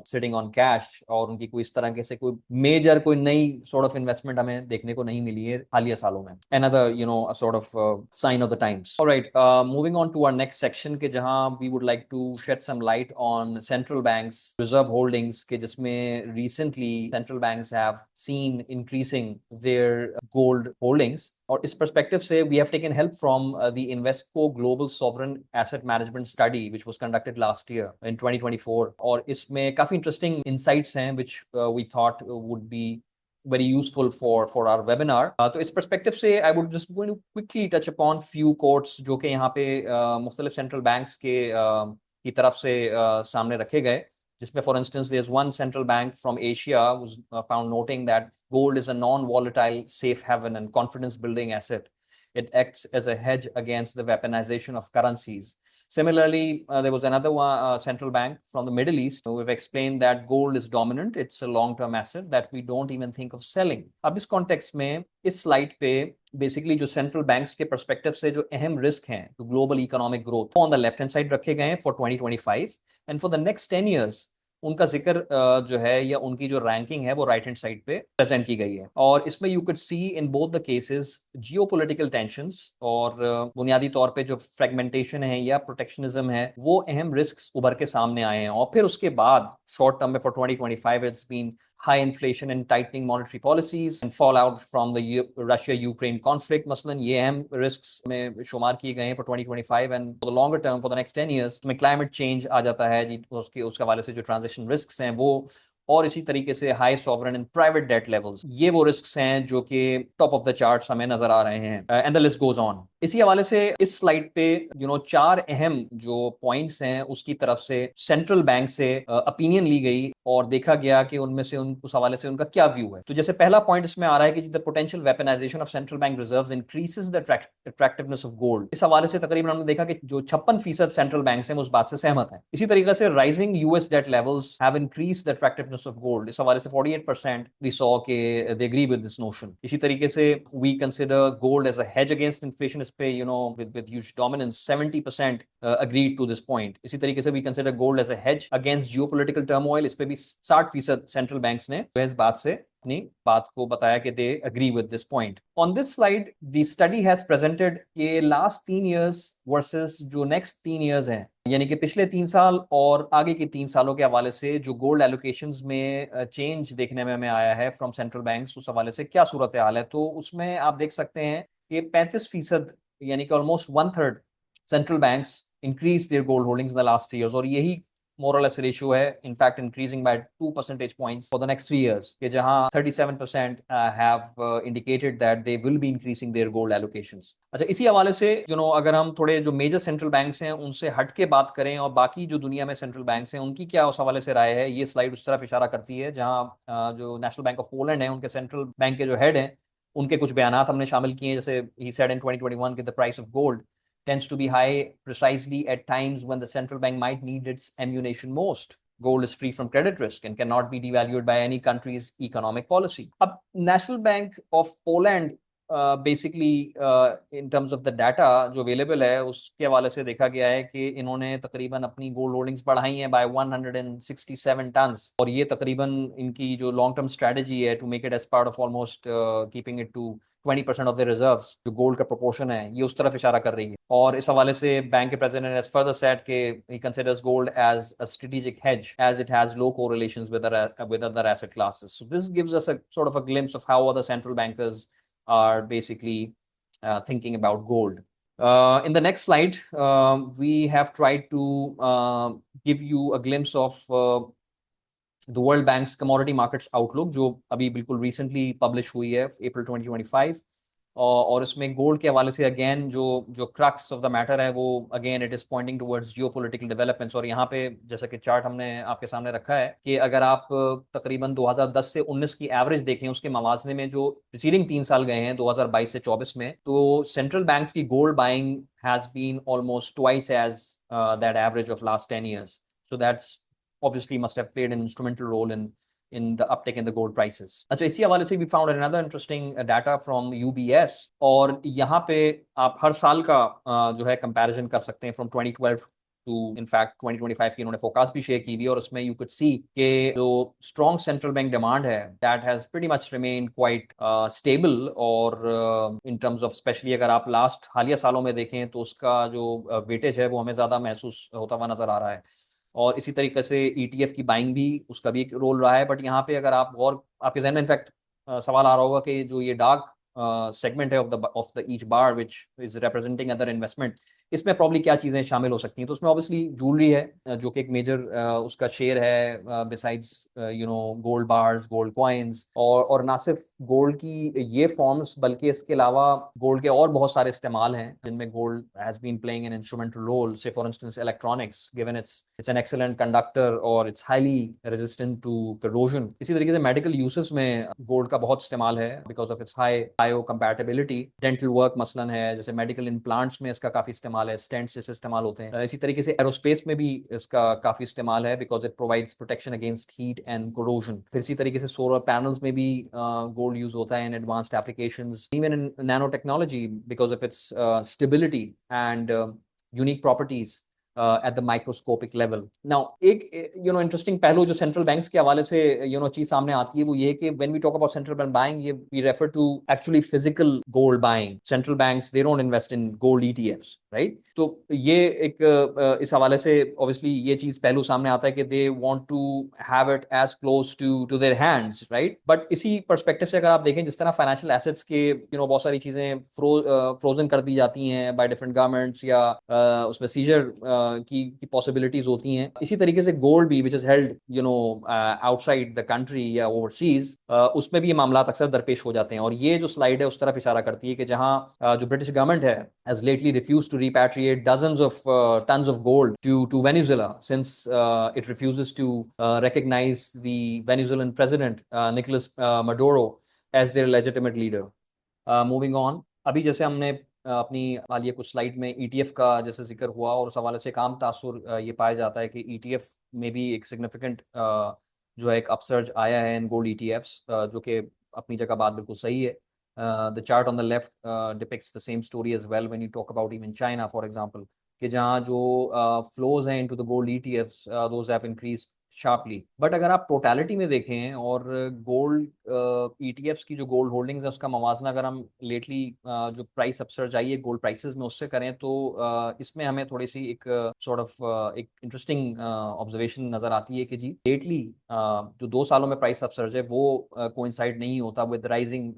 Speaker 1: sitting on cash और उनकी कोई इस तरह के से कोई मेजर कोई नई सॉर्ट ऑफ इन्वेस्टमेंट हमें देखने को नहीं मिली है हालिया सालों में। Another a sort of sign of the times. All right, moving on to our next section के जहां we would like to shed some light on central banks reserve holdings के जिसमें recently central banks have seen increasing their gold holdings। और इस perspective से we have taken help from the Invesco Global Sovereign Asset Management Study which was conducted last year in 2024। और इसमें काफी interesting insights हैं which we thought would be very useful for our webinar। तो इस perspective से I would just going to quickly touch upon few quotes जो कि यहाँ पे मुख्तलिफ central banks के की तरफ से सामने रखे गए, जिसमें for instance there's one central bank from Asia was found noting that gold is a non-volatile safe haven and confidence building asset. It acts as a hedge against the weaponization of currencies। Similarly, there was another one, central bank from the Middle East who have explained that gold is dominant. It's a long-term asset that we don't even think of selling। अब इस context में इस slide पे basically जो central banks के perspective से जो अहम रिस्क हैं तो global economic growth on the left hand side रखे गए हैं for 2025 and for the next 10 years उनका जिक्र जो है या उनकी जो रैंकिंग है वो राइट हैंड साइड पे प्रेजेंट की गई है। और इसमें you can C in both the cases geopolitical tensions और बुनियादी तौर पे जो फ्रेगमेंटेशन है या प्रोटेक्शनिज्म है वो अहम रिस्क्स उभर के सामने आए हैं। और फिर उसके बाद शॉर्ट टर्म में for 2025 it's been high inflation and tightening monetary policies and fallout from the Russia-Ukraine conflict मसलन ये अहम risks में शुमार किए गए हैं for 2025 and for the longer term for the next 10 years में climate change आ जाता है जी, उसके हवाले से जो transition risks हैं वो, और इसी तरीके से high sovereign and private debt levels, ये वो रिस्क्स हैं जो कि टॉप ऑफ द चार्ट्स हमें नजर आ रहे हैं and the list goes on. इसी हवाले से इस स्लाइड पे 4 अहम जो पॉइंट्स हैं उसकी तरफ से सेंट्रल बैंक से ओपिनियन ली गई और देखा गया कि उनमें से उस हवाले से उनका क्या व्यू है। तो जैसे पहला पॉइंट इसमें आ रहा है कि the potential weaponisation of central bank reserves increases the attractiveness of gold. इस हवाले से तकरीबन हमने देखा कि जो 56% सेंट्रल बैंक हैं उस बात से सहमत हैं। इसी तरीके से rising US debt levels have increased the attractiveness of gold. इस हवाले से 48% वी सॉ के they agree with this notion. इसी तरीके से we consider gold as a hedge against inflation. इस पे with huge dominance 70% agreed to this point। इसी तरीके से we consider gold as a hedge against geopolitical turmoil। इस पे भी 60% सेंट्रल बैंक्स ने इस बात से अपनी बात को बताया कि they agree with this point. On this slide the study has presented कि लास्ट 3 इयर्स वर्सेस जो नेक्स्ट 3 इयर्स हैं, यानी कि पिछले 3 साल और आगे के 3 सालों के हवाले से जो गोल्ड एलोकेशंस में चेंज देखने में हमें आया है फ्रॉम सेंट्रल बैंक्स, उस हवाले से क्या सूरत हाल है। तो उसमें आप देख सकते हैं कि 35% यानी कि almost 1/3 central banks increase their gold holdings in the last 3 years, और यही more or less ratio है, in fact increasing by 2 percentage points for the next 3 years, कि जहां 37% have indicated that they will be increasing their gold allocations। अच्छा, इसी हवाले से अगर हम थोड़े जो मेजर सेंट्रल बैंक्स हैं उनसे हट के बात करें और बाकी जो दुनिया में सेंट्रल बैंक्स हैं उनकी क्या उस हवाले से राय है, ये स्लाइड उस तरफ इशारा करती है, जहां जो नेशनल बैंक ऑफ पोलैंड है उनके सेंट्रल बैंक के जो हेड हैं उनके कुछ बयान हमने शामिल किए हैं। जैसे he said in 2021 कि the price of gold tends to be high precisely at times when the central bank might need its ammunition most. Gold is free from credit risk and cannot be devalued by any country's economic policy. अब National Bank of Poland basically in terms of the data जो available है उसके हवाले से देखा गया है कि इन्होंने तकरीबन अपनी गोल्ड होल्डिंग्स बढ़ाई हैं बाय 167 टन्स, और ये तकरीबन इनकी जो लॉन्ग टर्म स्ट्रेटजी है to make it as part of almost keeping it to 20% of the reserves, जो गोल्ड का प्रोपोर्शन है ये उस तरफ इशारा कर रही है। और इस हवाले से बैंक के प्रेसिडेंट हैज फर्दर सेड कि he considers gold as a strategic hedge as it has low correlations with other asset classes. So this gives us a sort of a glimpse of how other central bankers are basically thinking about gold. In the next slide, we have tried to give you a glimpse of the World Bank's Commodity Markets Outlook, जो अभी बिल्कुल recently publish हुई है April 2025, और इसमें gold के हवाले से अगेन जो जो क्रक्स ऑफ द मैटर है वो again it is pointing towards geopolitical developments. और यहाँ पे जैसा कि चार्ट हमने आपके सामने रखा है कि अगर आप तकरीबन 2010 से 19 की एवरेज देखें उसके मवाजने में जो प्रीसीडिंग 3 साल गए हैं 2022 से 24 में, तो सेंट्रल बैंक की gold buying has been almost twice as that average of last 10 years। So that's obviously must have played an instrumental role in the uptick in the gold prices। अच्छा, इसी हवाले से we found another interesting data from UBS, और यहाँ पे आप हर साल का जो है कंपैरिजन कर सकते हैं from 2012 to in fact 2025 की इन्होंने फोरकास्ट भी शेयर की हुई, और उसमें you could see कि जो strong central bank demand है that has pretty much remained quite stable, और in terms of especially अगर आप लास्ट हालिया सालों में देखें तो उसका जो वेटेज है वो हमें ज्यादा महसूस होता हुआ नजर आ रहा है। और इसी तरीके से ईटीएफ की बाइंग भी उसका भी एक रोल रहा है। बट यहाँ पे अगर आप और आपके जहन में इनफैक्ट सवाल आ रहा होगा कि जो ये डार्क सेगमेंट है of the each bar which is representing other investment, इसमें प्रॉब्ली क्या चीजें शामिल हो सकती हैं। तो उसमें ऑब्वियसली ज्वेलरी है जो कि एक मेजर उसका शेयर है besides gold bars, gold coins, और ना सिर्फ गोल्ड की ये फॉर्म्स बल्कि इसके अलावा गोल्ड के और बहुत सारे इस्तेमाल हैं जिनमें gold has been playing an instrumental role. Say for instance electronics, given it's an excellent conductor और it's highly resistant to corrosion. इसी तरीके से मेडिकल यूसेस में गोल्ड का बहुत इस्तेमाल है because of its high bio compatibility. Dental work मसलन है, जैसे मेडिकल इम्प्लांट्स में इसका काफी इस्तेमाल है, स्टेंट्स जैसे इस्तेमाल होते हैं। इसी तरीके से एरोस्पेस में भी इसका काफी इस्तेमाल है because it provides protection against heat and corrosion. फिर इसी तरीके से सोलर पैनल्स में भी गोल्ड यूज होता है इन advanced applications, even in nano technology because of its stability and unique properties at the microscopic level. Now एक इंटरेस्टिंग पहलू जो सेंट्रल बैंक्स के हवाले से चीज सामने आती है वो ये कि when we talk about central bank buying, ये we refer to actually physical gold buying. Central banks they don't invest in gold ETFs, right. तो ये एक इस हवाले से ऑब्वियसली ये चीज पहलू सामने आता है कि they want to have it as close to their hands, right. But इसी पर्सपेक्टिव से अगर आप देखें जिस तरह फाइनेंशियल एसेट्स के बहुत सारी चीजें फ्रोजन कर दी जाती हैं बाय डिफरेंट गवर्नमेंट्स या उसमें सीजर की पॉसिबिलिटीज होती हैं, इसी तरीके से गोल्ड भी which is held outside the country या ओवरसीज, उसमें भी ये मामला अक्सर दरपेश हो जाते हैं। और ये जो स्लाइड है उस तरफ इशारा करती है कि जहां जो ब्रिटिश गवर्नमेंट है has lately refused to repatriate dozens of tons of gold to Venezuela since it refuses to recognize the Venezuelan president Nicolas Maduro as their legitimate leader। Moving on, अभी जैसे हमने अपनी हालिया कुछ स्लाइड में ETF का जैसे जिक्र हुआ और उस हवाले से काम तासुर ये पाया जाता है कि ईटीएफ में भी एक सिग्निफिकेंट जो है एक अपसर्ज आया है इन गोल्ड ईटीएफ्स, जो कि अपनी जगह बात बिल्कुल सही है। The chart on the left depicts the same story as well when you talk about even China, for example, कि जहाँ जो flows हैं into the gold ETFs, those have increased sharply. But अगर आप टोटलिटी में देखें और गोल्ड ईटीएफ्स की जो गोल्ड होल्डिंग्स है उसका मवाजना अगर हम लेटली जो प्राइस अपसर्ज आई है गोल्ड प्राइसेस में उससे करें तो इसमें हमें थोड़ी सी एक सॉर्ट ऑफ एक इंटरेस्टिंग ऑब्जर्वेशन नजर आती है कि जी लेटली जो 2 सालों में प्राइस अपसर्ज है वो कोइंसाइड नहीं होता with rising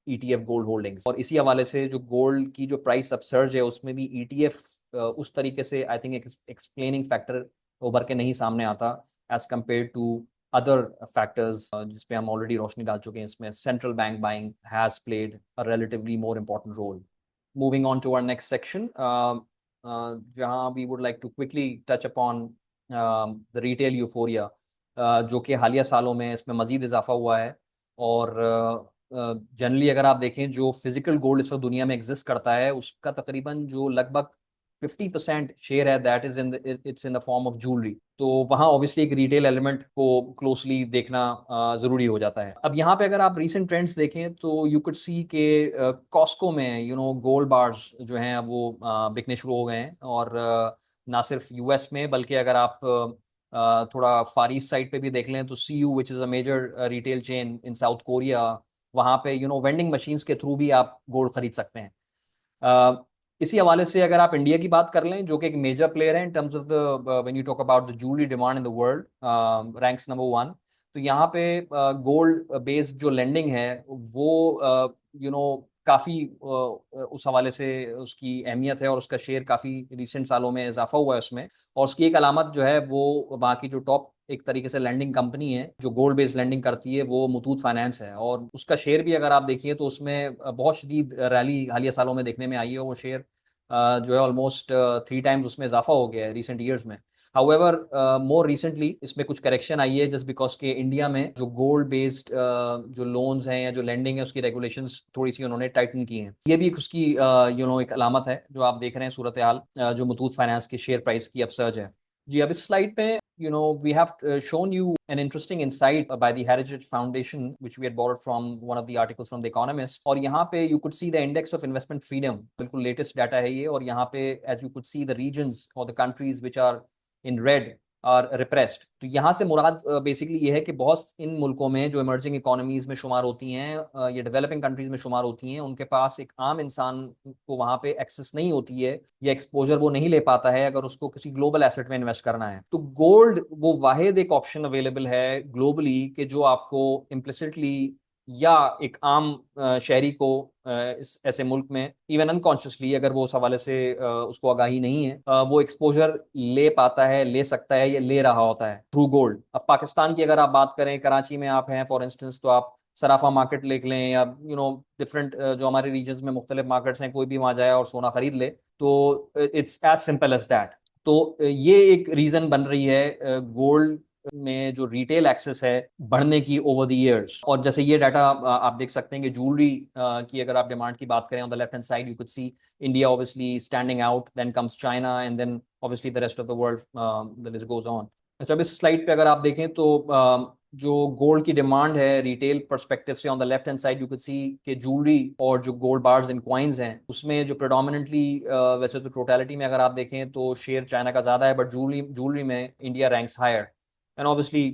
Speaker 1: ETF gold holdings, और इसी हवाले से जो गोल्ड की जो प्राइस अपसर्ज है उसमें भी ईटीएफ उस तरीके से आई थिंक एक एक्सप्लेनिंग फैक्टर उभर के नहीं सामने आता as compare to other factors जिसपे हम ऑलरेडी रोशनी डाल चुके हैं। इसमें central bank buying has played a relatively more important role. Moving on to our next section जहां we would like to quickly touch upon the retail euphoria जो कि हालिया सालों में इसमें मजीद इजाफा हुआ है। और जनरली अगर आप देखें जो फिजिकल गोल्ड इस वक्त दुनिया में एग्जिस्ट करता है उसका तकरीबन जो लगभग 50% शेयर है that is in it's in the form of jewellery. तो वहाँ ऑब्वियसली एक रिटेल एलिमेंट को क्लोजली देखना जरूरी हो जाता है। अब यहाँ पे अगर आप रीसेंट ट्रेंड्स देखें तो यू कुड सी के कॉस्को में गोल्ड बार्स जो हैं वो बिकने शुरू हो गए हैं। और ना सिर्फ यूएस में बल्कि अगर आप थोड़ा फार ईस्ट साइड पे भी देख लें तो C U which is a major retail chain in South Korea, वहाँ पे वेंडिंग मशीन्स के थ्रू भी आप गोल्ड खरीद सकते हैं। इसी हवाले से अगर आप इंडिया की बात कर लें जो कि एक मेजर प्लेयर है इन terms of the when you talk about the jewellery demand in the world, ranks number 1। तो यहाँ पे गोल्ड बेस्ड जो लेंडिंग है वो काफ़ी उस हवाले से उसकी अहमियत है और उसका शेयर काफ़ी रिसेंट सालों में इजाफा हुआ है उसमें। और उसकी एक अलामत जो है वो बाकी जो टॉप एक तरीके से लैंडिंग कंपनी है जो गोल्ड बेस्ड लैंडिंग करती है वो मुथूट फाइनेंस है, और उसका शेयर भी अगर आप देखिए तो उसमें बहुत शदीद रैली हालिया सालों में देखने में आई है। वो शेयर जो है ऑलमोस्ट 3 टाइम्स उसमें इजाफा हो गया है रिसेंट ईयर्स में। हाउएवर मोर रिसेंटली इसमें कुछ करेक्शन आई है जस्ट बिकॉज के इंडिया में जो गोल्ड बेस्ड जो लोन्स हैं या जो लेंडिंग है उसकी रेगुलेशंस थोड़ी सी उन्होंने टाइटन की हैं। ये भी उसकी एक अलामत है जो आप देख रहे हैं सूरत हाल जो मुथूट फाइनेंस के शेयर प्राइस की अपसर्ज है। जी अब इस स्लाइड पे we have shown you an interesting insight by the Heritage Foundation, which we had borrowed from one of the articles from The Economist. और यहाँ पे you could see the index of investment freedom, बिल्कुल latest data है ये। और यहाँ पे as you could see the regions or the countries which are in red are repressed। तो यहाँ से मुराद बेसिकली ये है कि बहुत इन मुल्कों में जो इमर्जिंग इकोनॉमीज में शुमार होती हैं ये डेवलपिंग कंट्रीज में शुमार होती हैं, उनके पास एक आम इंसान को वहाँ पे एक्सेस नहीं होती है या एक्सपोजर वो नहीं ले पाता है अगर उसको किसी ग्लोबल एसेट में इन्वेस्ट करना है। तो गोल्ड वो वाहिद एक ऑप्शन अवेलेबल है ग्लोबली कि जो आपको इम्प्लिसिटली या एक आम शहरी को इस ऐसे मुल्क में इवन अनकॉन्शियसली अगर वो उस हवाले से उसको आगाही नहीं है वो एक्सपोजर ले पाता है, ले सकता है या ले रहा होता है थ्रू गोल्ड। अब पाकिस्तान की अगर आप बात करें, कराची में आप हैं फॉर इंस्टेंस तो आप सराफा मार्केट देख लें या डिफरेंट जो हमारे रीजन में मुख्तलिफ मार्केट्स हैं, कोई भी वहां जाए और सोना खरीद ले तो it's as simple as that. तो ये एक रीजन बन रही है गोल्ड में जो रिटेल एक्सेस है बढ़ने की ओवर द इयर्स। और जैसे ये डाटा आप देख सकते हैं कि ज्वेलरी की अगर आप डिमांड की बात करें on the left hand side you could see India obviously standing out, then comes China and then obviously the rest of the world, the list goes on. अब इस स्लाइड पे अगर आप देखें तो जो गोल्ड की डिमांड है रिटेल परस्पेक्टिव से on the left hand side you could सी कि ज्वेलरी और जो गोल्ड बार्स एंड क्वाइंस हैं उसमें जो प्रेडोमिनेंटली वैसे तो टोटलिटी में अगर आप देखें तो शेयर चाइना का ज्यादा है, बट ज्वेलरी में India ranks higher and obviously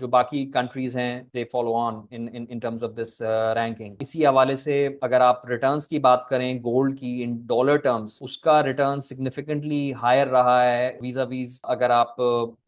Speaker 1: जो बाकी कंट्रीज हैं they follow on in terms of this ranking. इसी हवाले से अगर आप रिटर्न्स की बात करें गोल्ड की इन डॉलर टर्म्स उसका रिटर्न सिग्निफिकेंटली हायर रहा है वीजा वीज अगर आप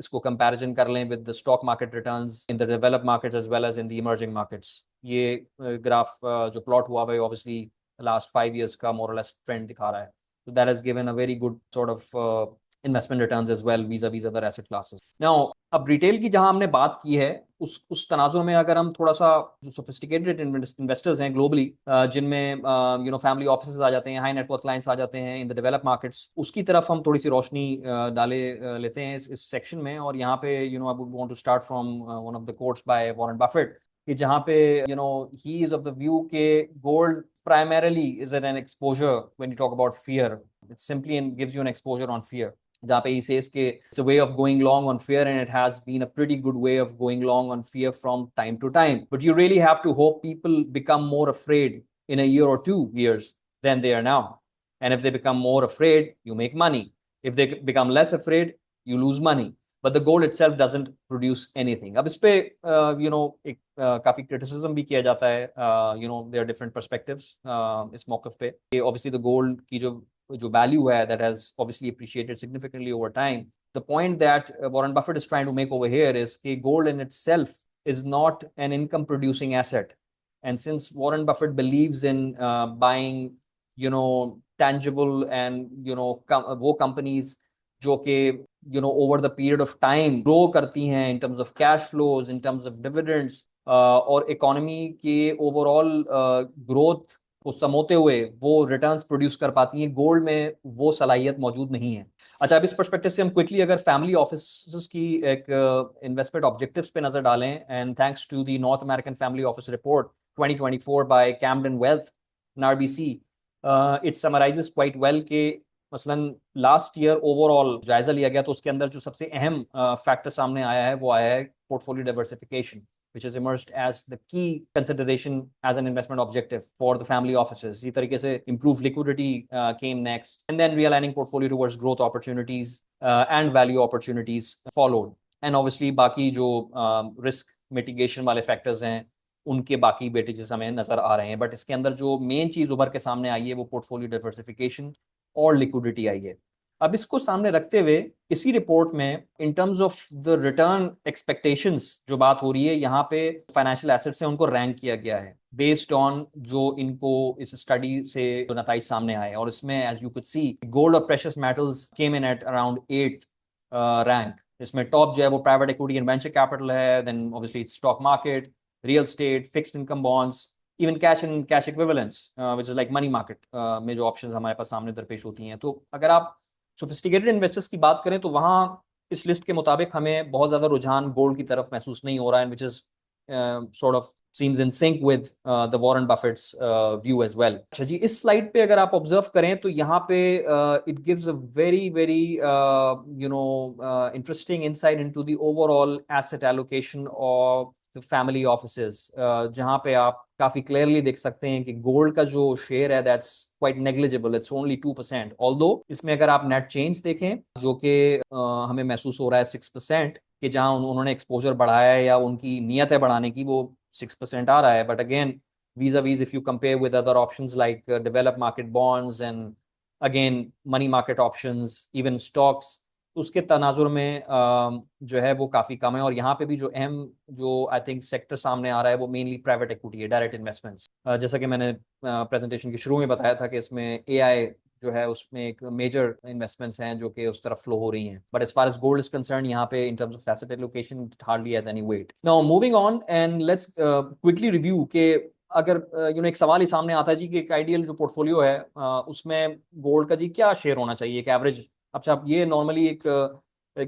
Speaker 1: इसको कंपैरिजन कर लें with the stock market returns in the developed markets as well as in the emerging markets. ये ग्राफ जो प्लॉट हुआ है ऑब्वियसली लास्ट 5 years का मोर और लेस ट्रेंड दिखा रहा है। So that has given a very good sort of investment returns as well vis-a-vis other asset classes. Now, अब रिटेल की जहां हमने बात की है उस तनाजुर में अगर हम थोड़ा सा जो सोफिस्टिकेटेड इन्वेस्टर्स हैं ग्लोबली जिनमें फैमिली ऑफिसेज आ जाते हैं, हाई नेटवर्थ क्लाइंट्स आ जाते हैं इन द डेवलप मार्केट्स, उसकी तरफ हम थोड़ी सी रोशनी डाले लेते हैं इस सेक्शन में। और यहाँ पे I would want to start from one of the quotes by Warren Buffett कि जहाँ पे he is of the view के gold primarily is it an exposure when you talk about fear. It simply gives you an exposure on fear. जहाँ पे he says कि it's a way of going long on fear and it has been a pretty good way of going long on fear from time to time. But you really have to hope people become more afraid in a year or 2 years than they are now. And if they become more afraid, you make money. If they become less afraid, you lose money. but the gold itself doesn't produce anything. अब इस पे एक काफी criticism भी किया जाता है, there are different perspectives इस मौक़िफ़ पे कि obviously the gold की जो value है that has obviously appreciated significantly over time. The point that Warren Buffett is trying to make over here is that gold in itself is not an income producing asset, and since Warren Buffett believes in buying tangible and वो companies जो कि over the period of time grow करती हैं in terms of cash flows, in terms of dividends, और economy के overall growth को समोते हुए वो रिटर्न्स प्रोड्यूस कर पाती हैं, गोल्ड में वो सलाहियत मौजूद नहीं है। अच्छा, अब इस पर्सपेक्टिव से हम क्विकली अगर फैमिली ऑफिस की एक इन्वेस्टमेंट ऑब्जेक्टिव्स पे नजर डालें, and thanks to the North American family office report 2024 by Camden Wealth NRBC, it summarises quite well के मसलन लास्ट ईयर ओवरऑल जायजा लिया गया तो उसके अंदर जो सबसे अहम फैक्टर सामने आया है वो आया है portfolio diversification, which has emerged as the key consideration as an investment objective for the family offices. इसी तरीके से improved liquidity came next, and then realigning portfolio towards growth opportunities and value opportunities followed. And obviously बाकी जो risk mitigation वाले factors हैं उनके बाकी weightages हमें नजर आ रहे हैं, बट इसके अंदर जो मेन चीज उभर के सामने आई है वो पोर्टफोलियो डाइवर्सिफिकेशन और लिक्विडिटी आई है। अब इसको सामने रखते हुए इसी रिपोर्ट में इन terms of the return expectations जो बात हो रही है, यहाँ पे फाइनेंशियल एसेट्स हैं उनको रैंक किया गया है बेस्ड ऑन जो इनको इस स्टडी से जो नताइज सामने आए, और इसमें as you could see gold और precious metals came in at around 8th rank. इसमें टॉप जो है वो private equity and venture capital है, then obviously it's stock market, real estate, fixed income bonds, even cash and cash equivalents which is like money market में जो options हमारे पास सामने दरपेश होती हैं। तो अगर आप सोफिस्टिकेटेड इन्वेस्टर्स की बात करें तो वहाँ इस लिस्ट के मुताबिक हमें बहुत ज्यादा रुझान गोल्ड की तरफ महसूस नहीं हो रहा है, which is sort of seems in sync with the Warren Buffett's view as well. अच्छा जी, इस स्लाइड पे अगर आप ऑब्जर्व करें तो यहाँ पे it gives a very interesting insight into the overall asset allocation of the family offices, जहाँ पे आप काफी क्लियरली देख सकते हैं कि गोल्ड का जो शेयर है that's quite negligible, it's only 2%, although इसमें अगर आप नेट चेंज देखें जो कि हमें महसूस हो रहा है 6%, कि जहां उन्होंने एक्सपोजर बढ़ाया है या उनकी नीयत है बढ़ाने की, वो 6% आ रहा है, but again vis-a-vis if you compare with other options like developed market bonds and again money market options, even stocks, उसके तनाजुर में जो है वो काफी कम है। और यहाँ पे भी जो अहम जो आई थिंक सेक्टर सामने आ रहा है वो मेनली प्राइवेट इक्विटी है, डायरेक्ट इन्वेस्टमेंट्स। जैसा कि मैंने प्रेजेंटेशन के शुरू में बताया था कि इसमें एआई जो है उसमें एक मेजर इन्वेस्टमेंट्स हैं जो कि उस तरफ फ्लो हो रही हैं, but as far as gold is concern यहाँ पे in terms of asset allocation it hardly has any weight. Now moving on and let's quickly review के अगर एक सवाल ही सामने आता है जी कि एक आइडियल जो पोर्टफोलियो है उसमें गोल्ड का जी क्या शेयर होना चाहिए, एक एवरेज। अच्छा, ये नॉर्मली एक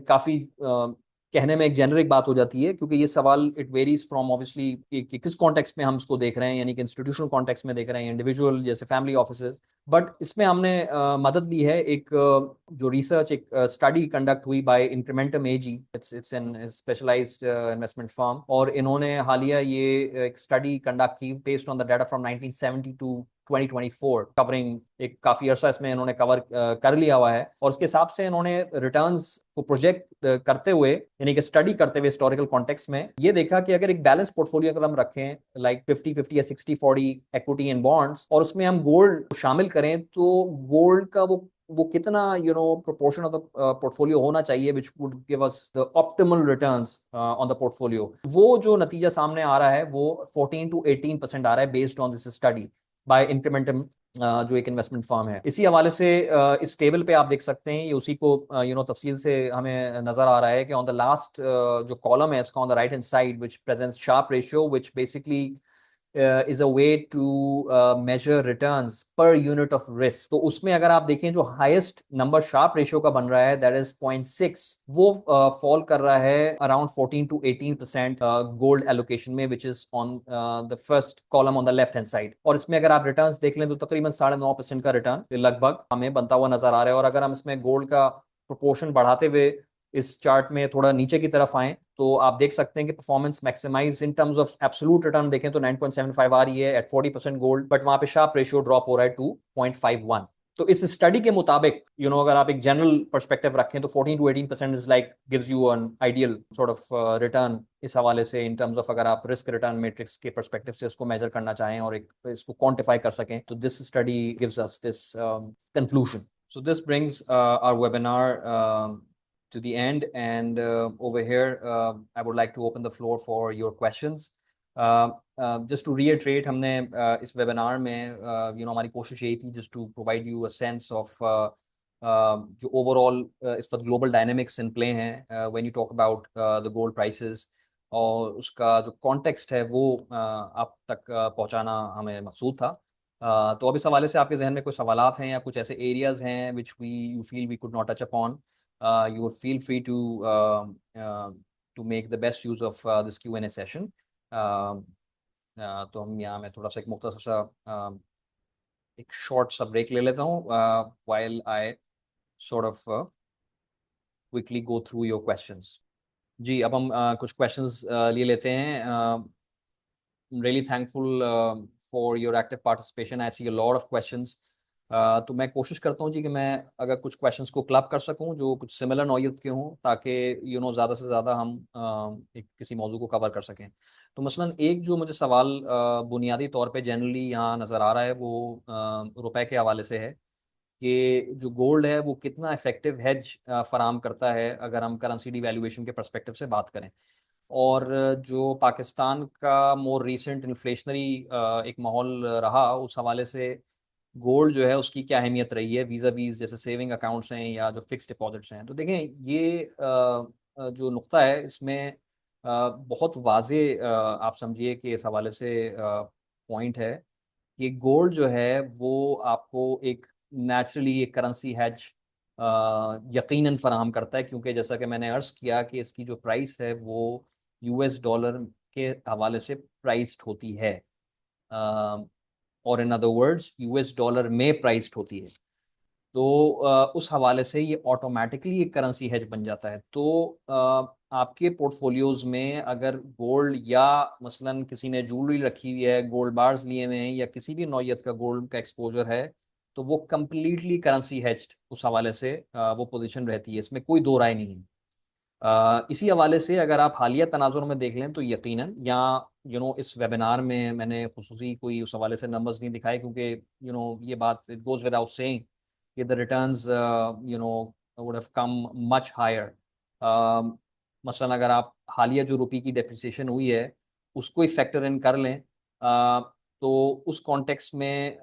Speaker 1: काफी कहने में एक जेनरिक बात हो जाती है क्योंकि ये सवाल इट वेरीज फ्रॉम ऑब्वियसली कि किस कॉन्टेक्स्ट में हम इसको देख रहे हैं, यानी कि इंस्टीट्यूशनल कॉन्टेक्स्ट में देख रहे हैं, इंडिविजुअल जैसे फैमिली ऑफिसेज। बट इसमें हमने मदद ली है एक जो रिसर्च, एक स्टडी कंडक्ट हुई by Incrementum AG, it's an specialised investment firm, और इन्होंने हालिया ये एक स्टडी कंडक्ट की based on the data from 1970 to 2024, covering एक काफी अरसा इसमें इन्होंने कवर कर लिया हुआ है, और उसके हिसाब से इन्होंने रिटर्न्स को प्रोजेक्ट करते हुए यानी कि स्टडी करते हुए हिस्टोरिकल कॉन्टेक्स्ट में ये देखा कि अगर एक बैलेंस पोर्टफोलियो अगर हम रखें लाइक 50-50 या 60-40 इक्विटी एंड बॉन्ड्स, और उसमें हम गोल्ड शामिल करें तो गोल्ड का वो कितना proportion of the portfolio होना चाहिए which would give us the optimal returns on the portfolio, वो जो नतीजा सामने आ रहा है वो 14 to 18% आ रहा है based on this study by Incrementum, जो एक इन्वेस्टमेंट फर्म है। इसी हवाले से इस टेबल पे आप देख सकते हैं, ये उसी को तफसील से हमें नजर आ रहा है कि ऑन द लास्ट जो कॉलम है इसका on the right hand side which presents Sharpe ratio which basically is a way to measure returns per unit of risk। तो उसमें अगर आप देखें जो हाईएस्ट नंबर शार्प रेशियो का बन रहा है दैट इज 0.6, वो फॉल कर रहा है अराउंड 14 to 18% गोल्ड एलोकेशन में, which is on the first column on the left hand side. और इसमें अगर आप रिटर्न्स देख लें तो तकरीबन 9.5% का रिटर्न लगभग हमें बनता हुआ नजर आ रहा है। और अगर हम इसमें गोल्ड का प्रोपोर्शन बढ़ाते हुए इस चार्ट में थोड़ा नीचे की तरफ आए तो आप देख सकते हैं कि performance maximize in terms of absolute return देखें तो 9.75 आ रही है एट 40% गोल्ड, बट वहां पे शार्प रेशियो ड्रॉप हो रहा है 2.51। तो इस स्टडी के मुताबिक अगर आप एक जनरल पर्सपेक्टिव रखें तो 14 to 18% is like gives you an ideal sort of return इस हवाले से, इन टर्म्स ऑफ अगर आप रिस्क रिटर्न मैट्रिक्स के पर्सपेक्टिव से इसको मेजर करना चाहें और एक इसको क्वांटिफाई कर सकें, तो this study gives us this conclusion. So this brings our webinar to the end, and over here I would like to open the floor for your questions. Just to reiterate, हमने इस webinar में हमारी कोशिश यही थी just to provide you a sense of जो overall इस वक्त ग्लोबल डायनेमिक्स इन प्ले हैं when you talk about the gold prices, और उसका जो कॉन्टेक्स्ट है वो आप तक पहुंचाना हमें मकसूद था. तो अब इस हवाले से आपके जहन में कुछ सवालात हैं या कुछ ऐसे एरियाज हैं which we you feel we could not touch upon, you feel free to make the best use of this Q&A session. तो हम यहाँ में थोड़ा सा एक मुख्तसर सा एक शॉर्ट सा ब्रेक ले लेता हूँ while I sort of quickly go through your questions. जी, अब हम कुछ क्वेश्चंस लिए लेते हैं. Really thankful for your active participation. I see a lot of questions. तो मैं कोशिश करता हूँ जी कि मैं अगर कुछ क्वेश्चंस को क्लब कर सकूँ जो कुछ सिमिलर नौयत के हों, ताकि ज़्यादा से ज़्यादा हम एक किसी मौजू को कवर कर सकें. तो मसलन एक जो मुझे सवाल बुनियादी तौर पे जनरली यहाँ नज़र आ रहा है वो रुपए के हवाले से है कि जो गोल्ड है वो कितना इफेक्टिव हेज फराम करता है अगर हम करेंसी डिवैल्यूएशन के पर्सपेक्टिव से बात करें. और जो पाकिस्तान का मोर रीसेंट इन्फ्लेशनरी एक माहौल रहा, उस हवाले से गोल्ड जो है उसकी क्या अहमियत रही है वीज़ा वीज़ जैसे सेविंग अकाउंट्स हैं या जो फिक्स डिपॉजिट्स हैं. तो देखें ये जो नुक्ता है इसमें बहुत वाजे आप समझिए कि इस हवाले से पॉइंट है कि गोल्ड जो है वो आपको एक नेचुरली एक करेंसी हैज यकीनन फराहम करता है, क्योंकि जैसा कि मैंने अर्ज किया कि इसकी जो प्राइस है वो US डॉलर के हवाले से प्राइस्ड होती है, और in other words US dollar में प्राइस्ड होती है. तो उस हवाले से ये ऑटोमेटिकली एक करेंसी हेज बन जाता है. तो आपके पोर्टफोलियोज में अगर गोल्ड या मसलन किसी ने ज्वेलरी रखी हुई है, गोल्ड बार्स लिए हुए हैं या किसी भी नौयत का गोल्ड का एक्सपोजर है, तो वो कम्प्लीटली करेंसी हेज्ड उस हवाले से वो पोजीशन रहती है, इसमें कोई दो राय नहीं है. इसी हवाले से अगर आप हालिया तनाजुर में देख लें तो यकीनन या इस वेबिनार में मैंने खुसूसी कोई उस हवाले से नंबर्स नहीं दिखाए, क्योंकि ये बात इट गोज विदाउट सेइंग कि the returns would have come much higher. मसलन अगर आप हालिया जो रुपये की डेप्रिसिएशन हुई है उसको ही फैक्टर इन कर लें, तो उस कॉन्टेक्स्ट में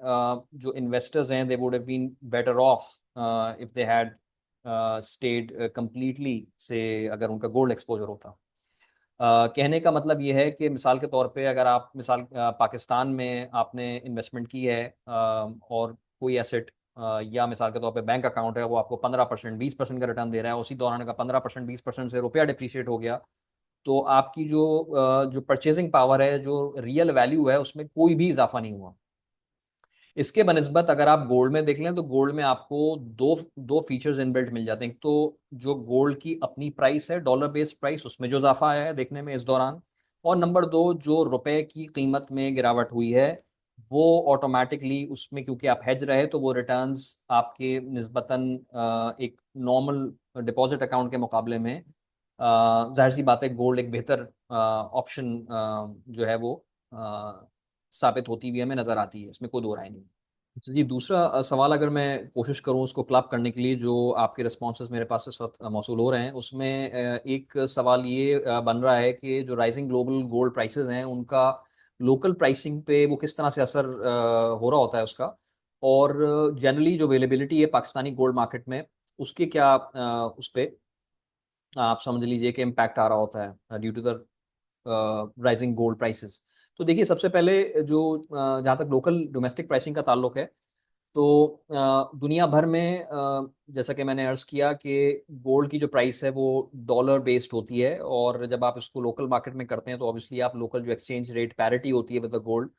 Speaker 1: जो इन्वेस्टर्स हैं they would have been better off if they had stayed completely से अगर उनका गोल्ड एक्सपोजर होता. कहने का मतलब ये है कि मिसाल के तौर पे अगर आप पाकिस्तान में आपने इन्वेस्टमेंट की है और कोई एसेट या मिसाल के तौर पे बैंक अकाउंट है वो आपको 15% 20% का रिटर्न दे रहा है, उसी दौरान का 15% 20% से रुपया डिप्रिशिएट हो गया, तो आपकी जो परचेजिंग पावर है, जो रियल वैल्यू है, उसमें कोई भी इजाफा नहीं हुआ. इसके बनस्बत अगर आप गोल्ड में देख लें तो गोल्ड में आपको दो दो फीचर्स इनबिल्ट मिल जाते हैं. तो जो गोल्ड की अपनी प्राइस है डॉलर बेस्ड प्राइस, उसमें जो इजाफा आया है देखने में इस दौरान, और नंबर दो जो रुपए की कीमत में गिरावट हुई है वो ऑटोमेटिकली उसमें क्योंकि आप हेज रहे तो वो रिटर्न्स आपके निस्बतन एक नॉर्मल डिपॉजिट अकाउंट के मुकाबले में जाहिर सी बात है गोल्ड एक बेहतर ऑप्शन जो है वो साबित होती हुई हमें नजर आती है, इसमें कोई दो राय नहीं. अच्छा जी, दूसरा सवाल अगर मैं कोशिश करूं उसको क्लब करने के लिए जो आपके रिस्पॉन्सेज मेरे पास इस वक्त मौसूल हो रहे हैं, उसमें एक सवाल ये बन रहा है कि जो राइजिंग ग्लोबल गोल्ड प्राइसेस हैं उनका लोकल प्राइसिंग पे वो किस तरह से असर हो रहा होता है उसका, और जनरली जो अवेलेबिलिटी है पाकिस्तानी गोल्ड मार्केट में उसके क्या उस पर आप समझ लीजिए कि इम्पैक्ट आ रहा होता है due to the rising gold prices. तो देखिए सबसे पहले जो जहाँ तक लोकल डोमेस्टिक प्राइसिंग का ताल्लुक है, तो दुनिया भर में जैसा कि मैंने अर्ज किया कि गोल्ड की जो प्राइस है वो डॉलर बेस्ड होती है, और जब आप इसको लोकल मार्केट में करते हैं तो ऑब्वियसली आप लोकल जो एक्सचेंज रेट पैरिटी होती है विद द गोल्ड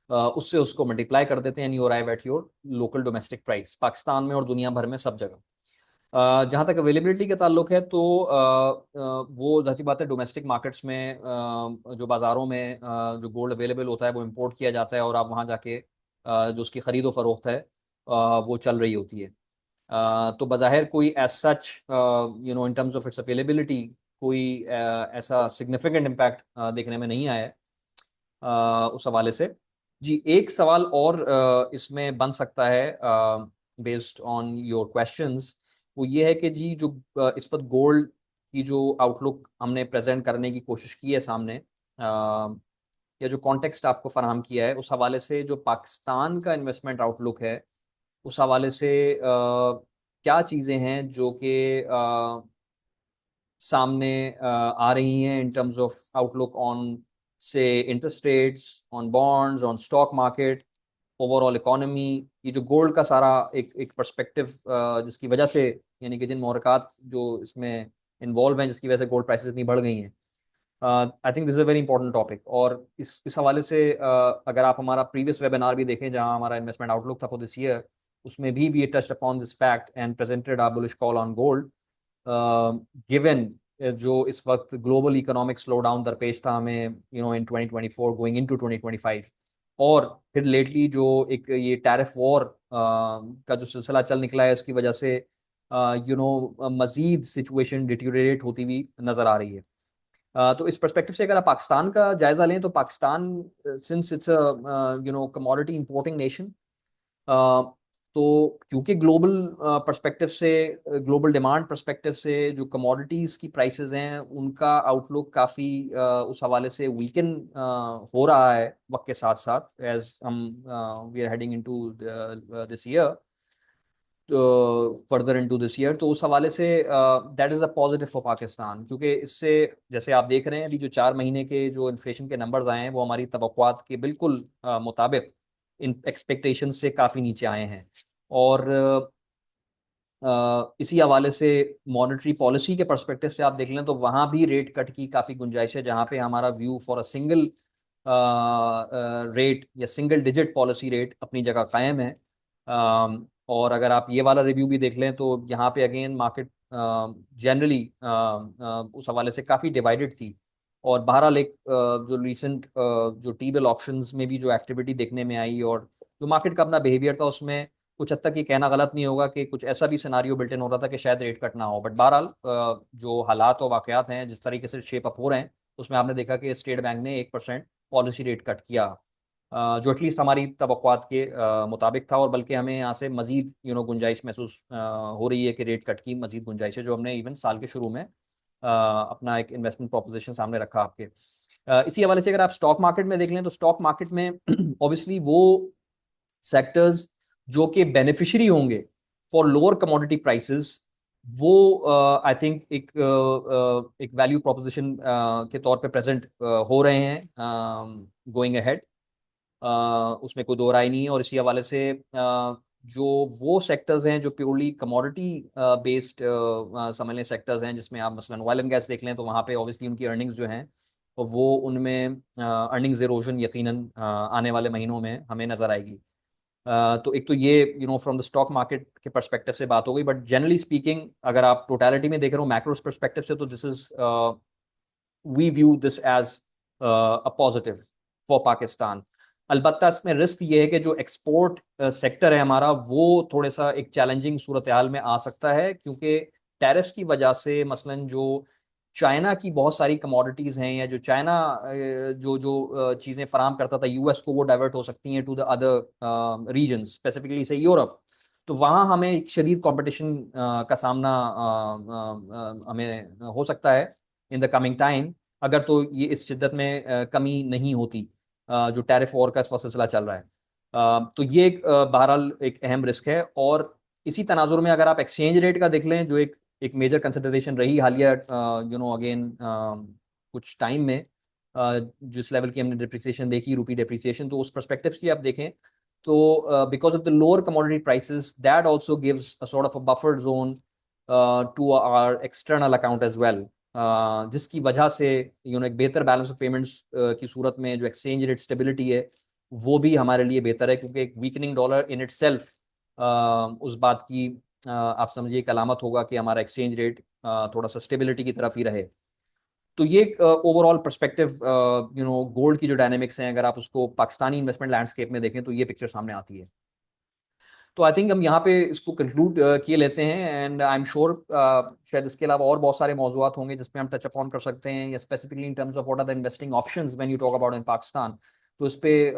Speaker 1: उससे उसको मल्टीप्लाई कर देते हैं and you arrive at your local domestic price, Pakistan में और दुनिया भर में सब जगह. जहाँ तक अवेलेबिलिटी का ताल्लुक है तो वो जाहिर बात है डोमेस्टिक मार्केट्स में जो बाज़ारों में जो गोल्ड अवेलेबल होता है वो इंपोर्ट किया जाता है और आप वहाँ जाके जो उसकी ख़रीदो फरोख्त है वो चल रही होती है। तो बज़ाहिर कोई as such in terms of its availability कोई ऐसा सिग्निफिकेंट इम्पैक्ट देखने में नहीं आया है उस हवाले से। जी, एक सवाल और इसमें बन सकता है बेस्ड ऑन योर क्वेश्चंस, वो ये है कि जी जो इस वक्त गोल्ड की जो आउटलुक हमने प्रेजेंट करने की कोशिश की है सामने, या जो कॉन्टेक्स्ट आपको फराहम किया है, उस हवाले से जो पाकिस्तान का इन्वेस्टमेंट आउटलुक है, उस हवाले से क्या चीज़ें हैं जो कि सामने आ रही हैं in terms of outlook on say interest rates, on bonds, on stock market, overall economy. ये जो गोल्ड का सारा एक एक पर्सपेक्टिव जिसकी वजह से, यानी कि जिन मोहरकात जो इसमें इन्वॉल्व हैं जिसकी वजह से गोल्ड प्राइसेस इतनी बढ़ गई हैं, I think this is a very important topic. और इस हवाले से अगर आप हमारा प्रीवियस वेबिनार भी देखें जहां हमारा इन्वेस्टमेंट आउटलुक था फॉर दिस ईयर, उसमें भी we touched upon this fact and presented our bullish call on gold, given जो इस वक्त ग्लोबल इकोनॉमिक स्लो डाउन दरपेश था हमें इन 2024 गोइंग इनटू 2025। और फिर लेटली जो एक ये टैरिफ वॉर का जो सिलसिला चल निकला है, उसकी वजह से मजीद सिचुएशन डिटीरियरेट होती हुई नजर आ रही है। तो इस पर्सपेक्टिव से अगर आप पाकिस्तान का जायजा लें, तो Pakistan since it's commodity importing nation, तो क्योंकि ग्लोबल पर्सपेक्टिव से, ग्लोबल डिमांड पर्सपेक्टिव से जो कमोडिटीज की प्राइसेस हैं उनका आउटलुक काफ़ी उस हवाले से वीकन हो रहा है वक्त के साथ साथ, एज हम we are heading into this year, further into this year. तो उस हवाले से that is a positive for Pakistan, क्योंकि इससे जैसे आप देख रहे हैं अभी जो 4 महीने के जो इन्फ्लेशन के नंबर्स आए हैं वो हमारी तवक्कुआत के बिल्कुल मुताबिक इन एक्सपेक्टेशन से काफ़ी नीचे आए हैं। और इसी हवाले से मॉनेटरी पॉलिसी के पर्सपेक्टिव से आप देख लें तो वहाँ भी रेट कट की काफ़ी गुंजाइश है, जहाँ पे हमारा view for a single rate या सिंगल डिजिट पॉलिसी रेट अपनी जगह कायम है। और अगर आप ये वाला रिव्यू भी देख लें तो यहाँ पे अगेन मार्केट जनरली उस हवाले से काफ़ी डिवाइडेड थी। और बहरहाल एक जो रिसेंट जो टी बिल ऑप्शंस में भी जो एक्टिविटी देखने में आई और जो मार्केट का अपना बिहेवियर था, उसमें कुछ हद तक ये कहना गलत नहीं होगा कि कुछ ऐसा भी सिनारियो बिल्ट इन हो रहा था कि शायद रेट कट ना हो। बट बहरहाल जो हालात और वाकयात हैं जिस तरीके से शेप अप हो रहे हैं, उसमें आपने देखा कि स्टेट बैंक ने 1% पॉलिसी रेट कट किया, जो एटलीस्ट हमारी तवक्कुआत के मुताबिक था। और बल्कि हमें यहाँ से मजीद गुंजाइश महसूस हो रही है कि रेट कट की मजीद गुंजाइश है, जो हमने इवन साल के शुरू में अपना एक इन्वेस्टमेंट प्रोपोजिशन सामने रखा आपके। इसी हवाले से अगर आप स्टॉक मार्केट में देख लें तो स्टॉक मार्केट में ऑब्वियसली वो सेक्टर्स जो कि बेनिफिशियरी होंगे फॉर लोअर कमोडिटी प्राइसेस, वो आई थिंक एक वैल्यू प्रोपोजिशन के तौर पे प्रेजेंट हो रहे हैं गोइंग अहेड। उसमें कोई दो राय नहीं है। और इसी हवाले से जो वो सेक्टर्स हैं जो प्योरली कमोडिटी बेस्ड समझ लें सेक्टर्स हैं, जिसमें आप मसलन ऑयल एंड गैस देख लें तो वहाँ पे ऑब्वियसली उनकी अर्निंग्स जो हैं, तो वो उनमें अर्निंग्स इरोजन यकीनन आने वाले महीनों में हमें नजर आएगी। तो एक तो ये फ्रॉम द स्टॉक मार्केट के पर्सपेक्टिव से बात हो गई। बट जनरली स्पीकिंग अगर आप टोटलिटी में देख रहे हो मैक्रो पर्सपेक्टिव से, तो this is we view this as a positive for Pakistan. अलबत्ता इसमें रिस्क ये है कि जो एक्सपोर्ट सेक्टर है हमारा, वो थोड़ा सा एक चैलेंजिंग सूरत हाल में आ सकता है, क्योंकि टैरिफ्स की वजह से मसलन जो चाइना की बहुत सारी कमोडिटीज हैं, या जो चाइना जो जो चीज़ें फराम करता था यूएस को, वो डाइवर्ट हो सकती हैं to the other region, specifically से यूरोप। तो वहाँ हमें एक शदीद कंपटीशन का सामना हमें हो सकता है इन द कमिंग टाइम, अगर तो ये इस शिद्दत में कमी नहीं होती जो टैरिफ वॉर का इस वक्त सिलसिला चल रहा है। तो ये एक बहरहाल एक अहम रिस्क है। और इसी तनाजुर में अगर आप एक्सचेंज रेट का देख लें, जो एक एक मेजर कंसिडरेशन रही हालिया अगेन कुछ टाइम में, जिस लेवल की हमने डिप्रिसिएशन देखी, रूपी डिप्रिसिएशन, तो उस परस्पेक्टिव से आप देखें तो because of the lower commodity prices that also gives a sort of a buffer zone to our external account as well, जिसकी वजह से एक बेहतर बैलेंस ऑफ पेमेंट्स की सूरत में जो एक्सचेंज रेट स्टेबिलिटी है वो भी हमारे लिए बेहतर है, क्योंकि एक weakening dollar in it self उस बात की आप समझिए एक अलामत होगा कि हमारा एक्सचेंज रेट थोड़ा सा स्टेबिलिटी की तरफ ही रहे। तो ये ओवरऑल पर्सपेक्टिव गोल्ड की जो डायनेमिक्स हैं, अगर आप उसको पाकिस्तानी इन्वेस्टमेंट लैंडस्केप में देखें तो ये पिक्चर सामने आती है। तो आई थिंक हम यहाँ पे इसको कंक्लूड किए लेते हैं, एंड आई एम श्योर शायद इसके अलावा और बहुत सारे मौजूद होंगे जिसपे हम टच अपॉन कर सकते हैं, या specifically in terms of what are the investing options when you talk about in Pakistan. तो इस पे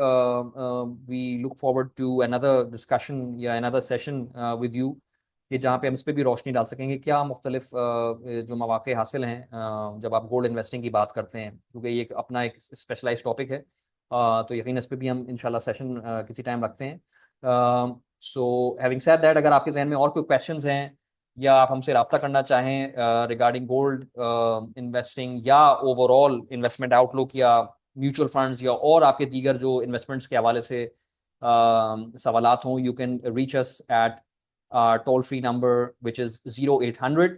Speaker 1: we look forward to another discussion या अनदर सेशन विद यू, कि जहाँ पे हम इस पे भी रोशनी डाल सकेंगे क्या मुख्तलिफ जो मौके हासिल हैं जब आप गोल्ड इन्वेस्टिंग की बात करते हैं, क्योंकि ये अपना एक स्पेशलाइज टॉपिक है। तो यकीन इस पे भी हम इंशाल्लाह सेशन किसी टाइम रखते हैं। सो हैविंग सेड दैट, अगर आपके जहन में और कोई क्वेश्चंस हैं या आप हमसे रब्ता करना चाहें रिगार्डिंग गोल्ड इन्वेस्टिंग या ओवरऑल इन्वेस्टमेंट आउटलुक या म्यूचुअल फंड्स या और आपके दीगर जो इन्वेस्टमेंट्स के हवाले से सवालात हों, you can reach us at toll free number, which is 0800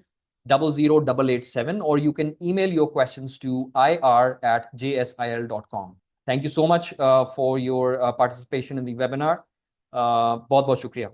Speaker 1: 008887, or you can email your questions to ir@jsil.com. Thank you so much for your participation in the webinar. बहुत बहुत शुक्रिया।